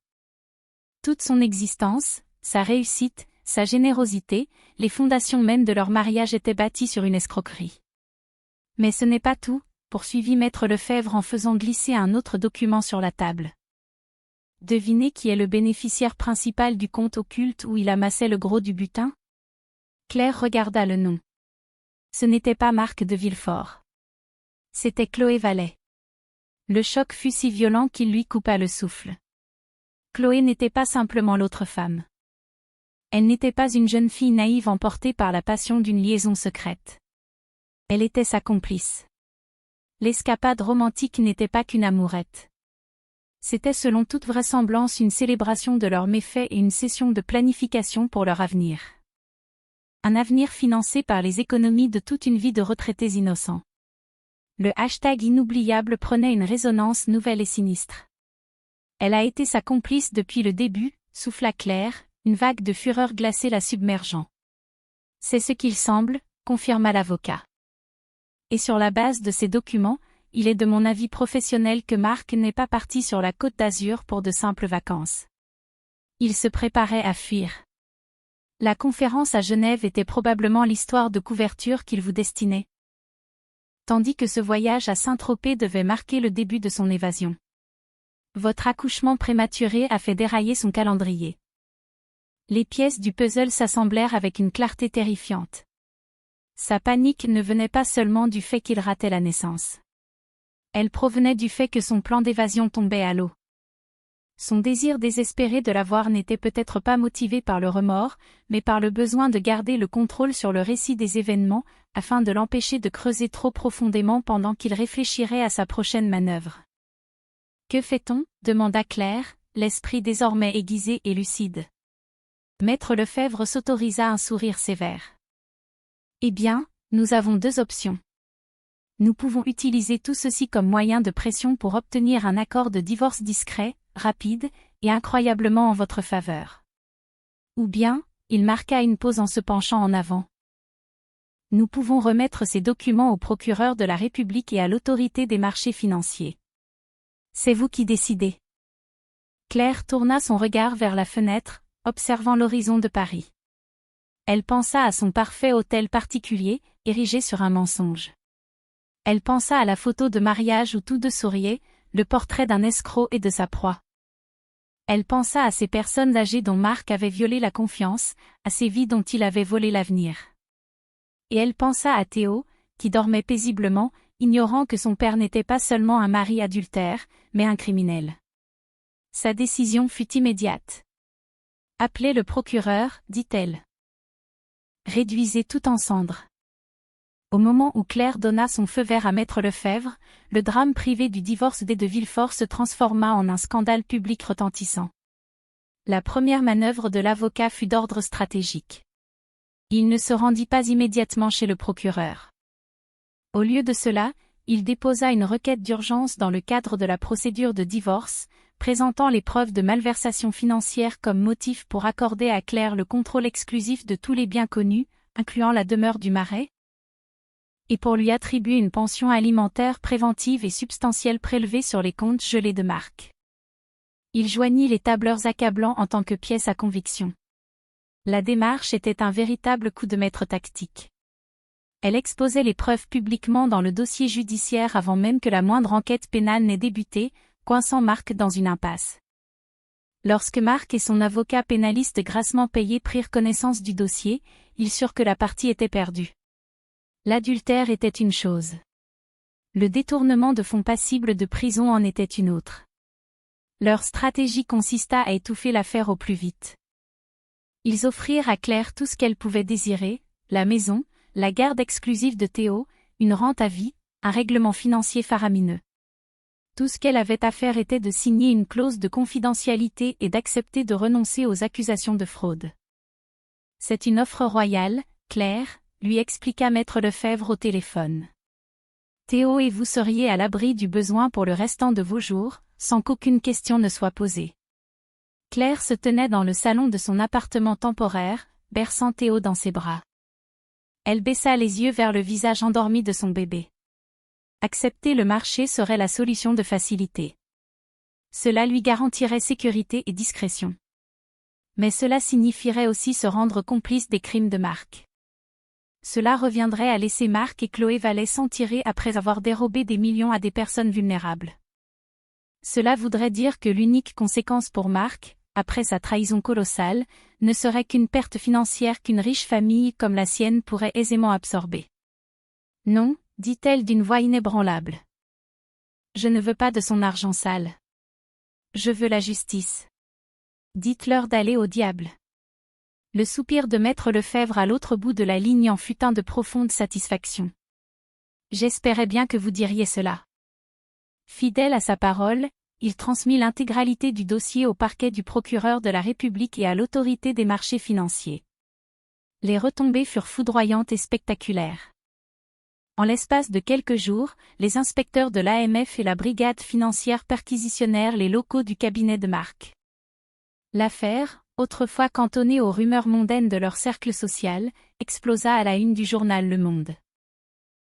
Toute son existence, sa réussite, sa générosité, les fondations mêmes de leur mariage étaient bâties sur une escroquerie. Mais ce n'est pas tout, poursuivit Maître Lefebvre en faisant glisser un autre document sur la table. Devinez qui est le bénéficiaire principal du compte occulte où il amassait le gros du butin? Claire regarda le nom. Ce n'était pas Marc de Villefort. C'était Chloé Vallet. Le choc fut si violent qu'il lui coupa le souffle. Chloé n'était pas simplement l'autre femme. Elle n'était pas une jeune fille naïve emportée par la passion d'une liaison secrète. Elle était sa complice. L'escapade romantique n'était pas qu'une amourette. C'était selon toute vraisemblance une célébration de leurs méfaits et une session de planification pour leur avenir. Un avenir financé par les économies de toute une vie de retraités innocents. Le hashtag inoubliable prenait une résonance nouvelle et sinistre. Elle a été sa complice depuis le début, souffla Claire, une vague de fureur glacée la submergeant. C'est ce qu'il semble, confirma l'avocat. Et sur la base de ces documents, il est de mon avis professionnel que Marc n'est pas parti sur la Côte d'Azur pour de simples vacances. Il se préparait à fuir. La conférence à Genève était probablement l'histoire de couverture qu'il vous destinait. Tandis que ce voyage à Saint-Tropez devait marquer le début de son évasion. Votre accouchement prématuré a fait dérailler son calendrier. Les pièces du puzzle s'assemblèrent avec une clarté terrifiante. Sa panique ne venait pas seulement du fait qu'il ratait la naissance. Elle provenait du fait que son plan d'évasion tombait à l'eau. Son désir désespéré de la voir n'était peut-être pas motivé par le remords, mais par le besoin de garder le contrôle sur le récit des événements, afin de l'empêcher de creuser trop profondément pendant qu'il réfléchirait à sa prochaine manœuvre. « Que fait-on » demanda Claire, l'esprit désormais aiguisé et lucide. Maître Lefebvre s'autorisa un sourire sévère. « Eh bien, nous avons 2 options. Nous pouvons utiliser tout ceci comme moyen de pression pour obtenir un accord de divorce discret, rapide, et incroyablement en votre faveur. Ou bien, il marqua une pause en se penchant en avant. Nous pouvons remettre ces documents au procureur de la République et à l'autorité des marchés financiers. C'est vous qui décidez. Claire tourna son regard vers la fenêtre, observant l'horizon de Paris. Elle pensa à son parfait hôtel particulier, érigé sur un mensonge. Elle pensa à la photo de mariage où tous deux souriaient, le portrait d'un escroc et de sa proie. Elle pensa à ces personnes âgées dont Marc avait violé la confiance, à ces vies dont il avait volé l'avenir. Et elle pensa à Théo, qui dormait paisiblement, ignorant que son père n'était pas seulement un mari adultère, mais un criminel. Sa décision fut immédiate. « Appelez le procureur, dit-elle. Réduisez tout en cendres. » Au moment où Claire donna son feu vert à Maître Lefebvre, le drame privé du divorce des de Villefort se transforma en un scandale public retentissant. La première manœuvre de l'avocat fut d'ordre stratégique. Il ne se rendit pas immédiatement chez le procureur. Au lieu de cela, il déposa une requête d'urgence dans le cadre de la procédure de divorce, présentant les preuves de malversation financière comme motif pour accorder à Claire le contrôle exclusif de tous les biens connus, incluant la demeure du Marais, et pour lui attribuer une pension alimentaire préventive et substantielle prélevée sur les comptes gelés de Marc. Il joignit les tableurs accablants en tant que pièce à conviction. La démarche était un véritable coup de maître tactique. Elle exposait les preuves publiquement dans le dossier judiciaire avant même que la moindre enquête pénale n'ait débuté, coinçant Marc dans une impasse. Lorsque Marc et son avocat pénaliste grassement payé prirent connaissance du dossier, ils surent que la partie était perdue. L'adultère était une chose. Le détournement de fonds passibles de prison en était une autre. Leur stratégie consista à étouffer l'affaire au plus vite. Ils offrirent à Claire tout ce qu'elle pouvait désirer, la maison, la garde exclusive de Théo, une rente à vie, un règlement financier faramineux. Tout ce qu'elle avait à faire était de signer une clause de confidentialité et d'accepter de renoncer aux accusations de fraude. C'est une offre royale, Claire, lui expliqua Maître Lefebvre au téléphone. Théo et vous seriez à l'abri du besoin pour le restant de vos jours, sans qu'aucune question ne soit posée. Claire se tenait dans le salon de son appartement temporaire, berçant Théo dans ses bras. Elle baissa les yeux vers le visage endormi de son bébé. Accepter le marché serait la solution de facilité. Cela lui garantirait sécurité et discrétion. Mais cela signifierait aussi se rendre complice des crimes de Marc. Cela reviendrait à laisser Marc et Chloé Vallet s'en tirer après avoir dérobé des millions à des personnes vulnérables. Cela voudrait dire que l'unique conséquence pour Marc, après sa trahison colossale, ne serait qu'une perte financière qu'une riche famille comme la sienne pourrait aisément absorber. Non, dit-elle d'une voix inébranlable. Je ne veux pas de son argent sale. Je veux la justice. Dites-leur d'aller au diable. Le soupir de Maître Lefebvre à l'autre bout de la ligne en fut un de profonde satisfaction. J'espérais bien que vous diriez cela. Fidèle à sa parole, il transmit l'intégralité du dossier au parquet du procureur de la République et à l'autorité des marchés financiers. Les retombées furent foudroyantes et spectaculaires. En l'espace de quelques jours, les inspecteurs de l'AMF et la brigade financière perquisitionnèrent les locaux du cabinet de Marc. L'affaire, autrefois cantonnée aux rumeurs mondaines de leur cercle social, explosa à la une du journal Le Monde.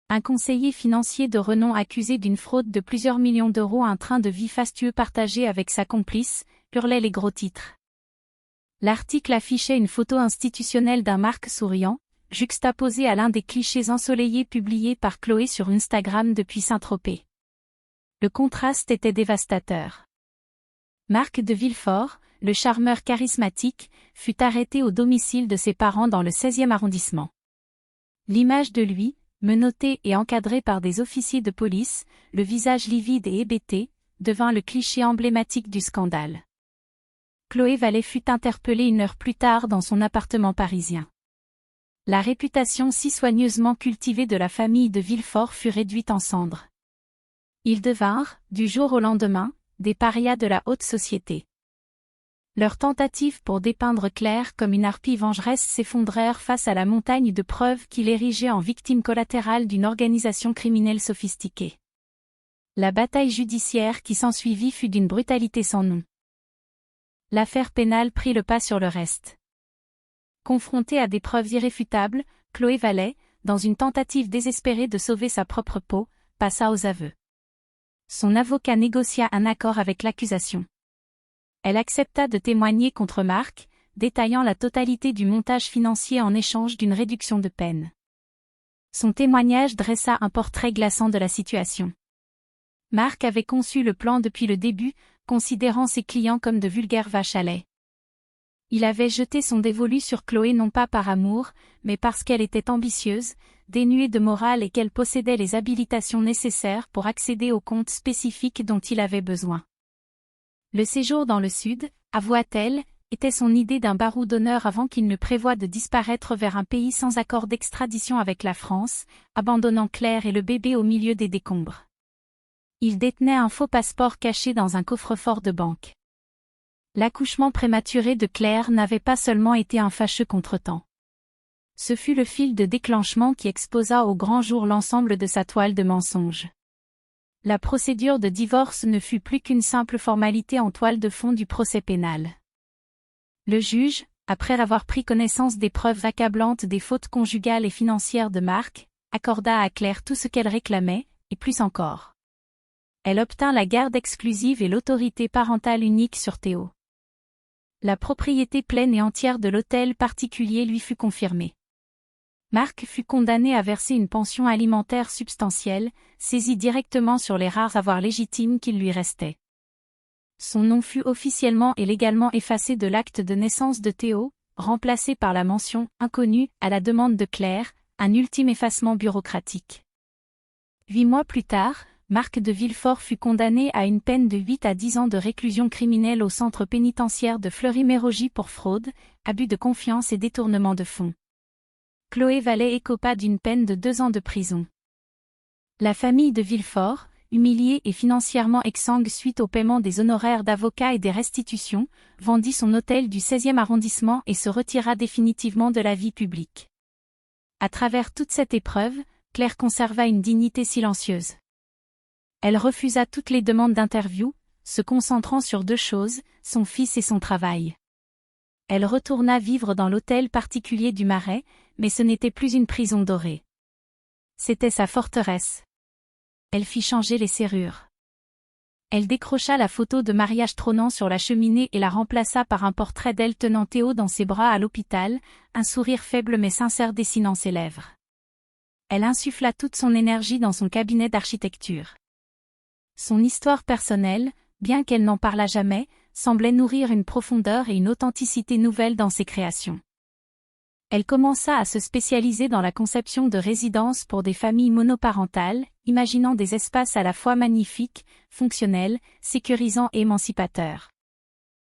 Un conseiller financier de renom accusé d'une fraude de plusieurs millions d'euros, un train de vie fastueux partagé avec sa complice, hurlaient les gros titres. L'article affichait une photo institutionnelle d'un Marc souriant, juxtaposée à l'un des clichés ensoleillés publiés par Chloé sur Instagram depuis Saint-Tropez. Le contraste était dévastateur. Marc de Villefort, le charmeur charismatique, fut arrêté au domicile de ses parents dans le 16e arrondissement. L'image de lui, menotté et encadré par des officiers de police, le visage livide et hébété, devint le cliché emblématique du scandale. Chloé Vallet fut interpellée 1 heure plus tard dans son appartement parisien. La réputation si soigneusement cultivée de la famille de Villefort fut réduite en cendres. Ils devinrent, du jour au lendemain, des parias de la haute société. Leurs tentatives pour dépeindre Claire comme une harpie vengeresse s'effondrèrent face à la montagne de preuves qu'il érigeait en victime collatérale d'une organisation criminelle sophistiquée. La bataille judiciaire qui s'ensuivit fut d'une brutalité sans nom. L'affaire pénale prit le pas sur le reste. Confrontée à des preuves irréfutables, Chloé Vallet, dans une tentative désespérée de sauver sa propre peau, passa aux aveux. Son avocat négocia un accord avec l'accusation. Elle accepta de témoigner contre Marc, détaillant la totalité du montage financier en échange d'une réduction de peine. Son témoignage dressa un portrait glaçant de la situation. Marc avait conçu le plan depuis le début, considérant ses clients comme de vulgaires vaches à lait. Il avait jeté son dévolu sur Chloé non pas par amour, mais parce qu'elle était ambitieuse, dénuée de morale et qu'elle possédait les habilitations nécessaires pour accéder aux comptes spécifiques dont il avait besoin. Le séjour dans le Sud, avoua-t-elle, était son idée d'un barreau d'honneur avant qu'il ne prévoie de disparaître vers un pays sans accord d'extradition avec la France, abandonnant Claire et le bébé au milieu des décombres. Il détenait un faux passeport caché dans un coffre-fort de banque. L'accouchement prématuré de Claire n'avait pas seulement été un fâcheux contretemps. Ce fut le fil de déclenchement qui exposa au grand jour l'ensemble de sa toile de mensonges. La procédure de divorce ne fut plus qu'une simple formalité en toile de fond du procès pénal. Le juge, après avoir pris connaissance des preuves accablantes des fautes conjugales et financières de Marc, accorda à Claire tout ce qu'elle réclamait, et plus encore. Elle obtint la garde exclusive et l'autorité parentale unique sur Théo. La propriété pleine et entière de l'hôtel particulier lui fut confirmée. Marc fut condamné à verser une pension alimentaire substantielle, saisie directement sur les rares avoirs légitimes qu'il lui restait. Son nom fut officiellement et légalement effacé de l'acte de naissance de Théo, remplacé par la mention « Inconnu » à la demande de Claire, un ultime effacement bureaucratique. 8 mois plus tard, Marc de Villefort fut condamné à une peine de 8 à 10 ans de réclusion criminelle au centre pénitentiaire de Fleury-Mérogis pour fraude, abus de confiance et détournement de fonds. Chloé Vallet écopa d'une peine de 2 ans de prison. La famille de Villefort, humiliée et financièrement exsangue suite au paiement des honoraires d'avocats et des restitutions, vendit son hôtel du 16e arrondissement et se retira définitivement de la vie publique. À travers toute cette épreuve, Claire conserva une dignité silencieuse. Elle refusa toutes les demandes d'interview, se concentrant sur 2 choses, son fils et son travail. Elle retourna vivre dans l'hôtel particulier du Marais, mais ce n'était plus une prison dorée. C'était sa forteresse. Elle fit changer les serrures. Elle décrocha la photo de mariage trônant sur la cheminée et la remplaça par un portrait d'elle tenant Théo dans ses bras à l'hôpital, un sourire faible mais sincère dessinant ses lèvres. Elle insuffla toute son énergie dans son cabinet d'architecture. Son histoire personnelle, bien qu'elle n'en parlât jamais, semblait nourrir une profondeur et une authenticité nouvelles dans ses créations. Elle commença à se spécialiser dans la conception de résidences pour des familles monoparentales, imaginant des espaces à la fois magnifiques, fonctionnels, sécurisants et émancipateurs.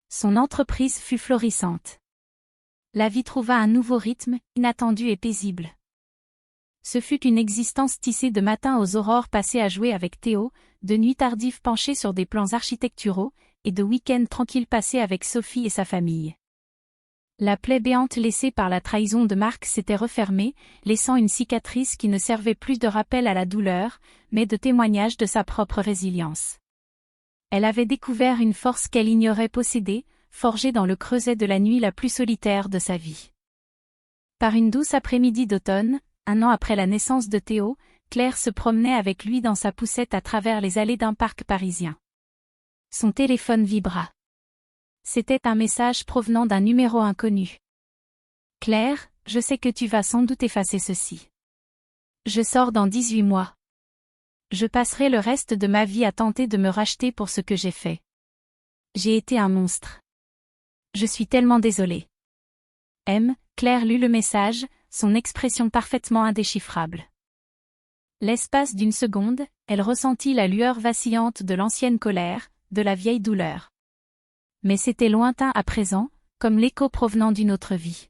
Son entreprise fut florissante. La vie trouva un nouveau rythme, inattendu et paisible. Ce fut une existence tissée de matins aux aurores passés à jouer avec Théo, de nuits tardives penchées sur des plans architecturaux, et de week-ends tranquilles passés avec Sophie et sa famille. La plaie béante laissée par la trahison de Marc s'était refermée, laissant une cicatrice qui ne servait plus de rappel à la douleur, mais de témoignage de sa propre résilience. Elle avait découvert une force qu'elle ignorait posséder, forgée dans le creuset de la nuit la plus solitaire de sa vie. Par une douce après-midi d'automne, 1 an après la naissance de Théo, Claire se promenait avec lui dans sa poussette à travers les allées d'un parc parisien. Son téléphone vibra. C'était un message provenant d'un numéro inconnu. « Claire, je sais que tu vas sans doute effacer ceci. Je sors dans 18 mois. Je passerai le reste de ma vie à tenter de me racheter pour ce que j'ai fait. J'ai été un monstre. Je suis tellement désolée. » Claire lut le message, son expression parfaitement indéchiffrable. L'espace d'une seconde, elle ressentit la lueur vacillante de l'ancienne colère, de la vieille douleur. Mais c'était lointain à présent, comme l'écho provenant d'une autre vie.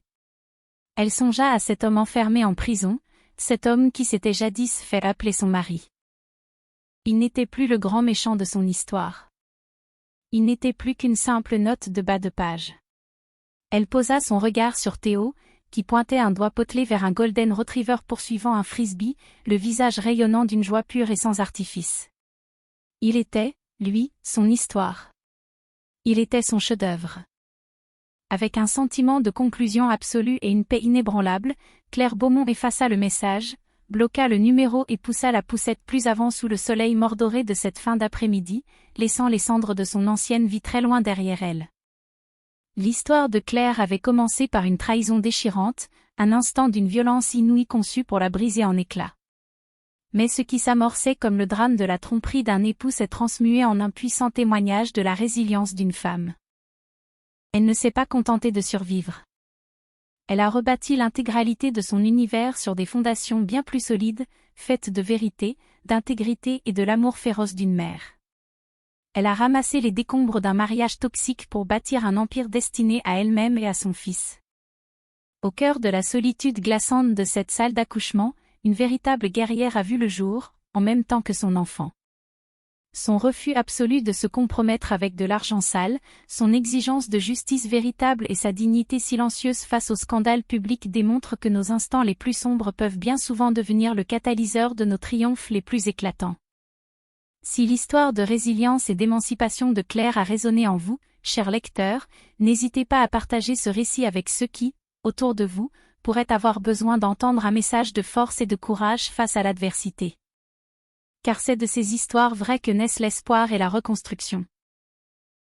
Elle songea à cet homme enfermé en prison, cet homme qui s'était jadis fait appeler son mari. Il n'était plus le grand méchant de son histoire. Il n'était plus qu'une simple note de bas de page. Elle posa son regard sur Théo, qui pointait un doigt potelé vers un golden retriever poursuivant un frisbee, le visage rayonnant d'une joie pure et sans artifice. Il était, lui, son histoire. Il était son chef-d'œuvre. Avec un sentiment de conclusion absolue et une paix inébranlable, Claire Beaumont effaça le message, bloqua le numéro et poussa la poussette plus avant sous le soleil mordoré de cette fin d'après-midi, laissant les cendres de son ancienne vie très loin derrière elle. L'histoire de Claire avait commencé par une trahison déchirante, un instant d'une violence inouïe conçue pour la briser en éclats. Mais ce qui s'amorçait comme le drame de la tromperie d'un époux s'est transmué en un puissant témoignage de la résilience d'une femme. Elle ne s'est pas contentée de survivre. Elle a rebâti l'intégralité de son univers sur des fondations bien plus solides, faites de vérité, d'intégrité et de l'amour féroce d'une mère. Elle a ramassé les décombres d'un mariage toxique pour bâtir un empire destiné à elle-même et à son fils. Au cœur de la solitude glaçante de cette salle d'accouchement, une véritable guerrière a vu le jour, en même temps que son enfant. Son refus absolu de se compromettre avec de l'argent sale, son exigence de justice véritable et sa dignité silencieuse face au scandale public démontrent que nos instants les plus sombres peuvent bien souvent devenir le catalyseur de nos triomphes les plus éclatants. Si l'histoire de résilience et d'émancipation de Claire a résonné en vous, chers lecteurs, n'hésitez pas à partager ce récit avec ceux qui, autour de vous, pourraient avoir besoin d'entendre un message de force et de courage face à l'adversité. Car c'est de ces histoires vraies que naissent l'espoir et la reconstruction.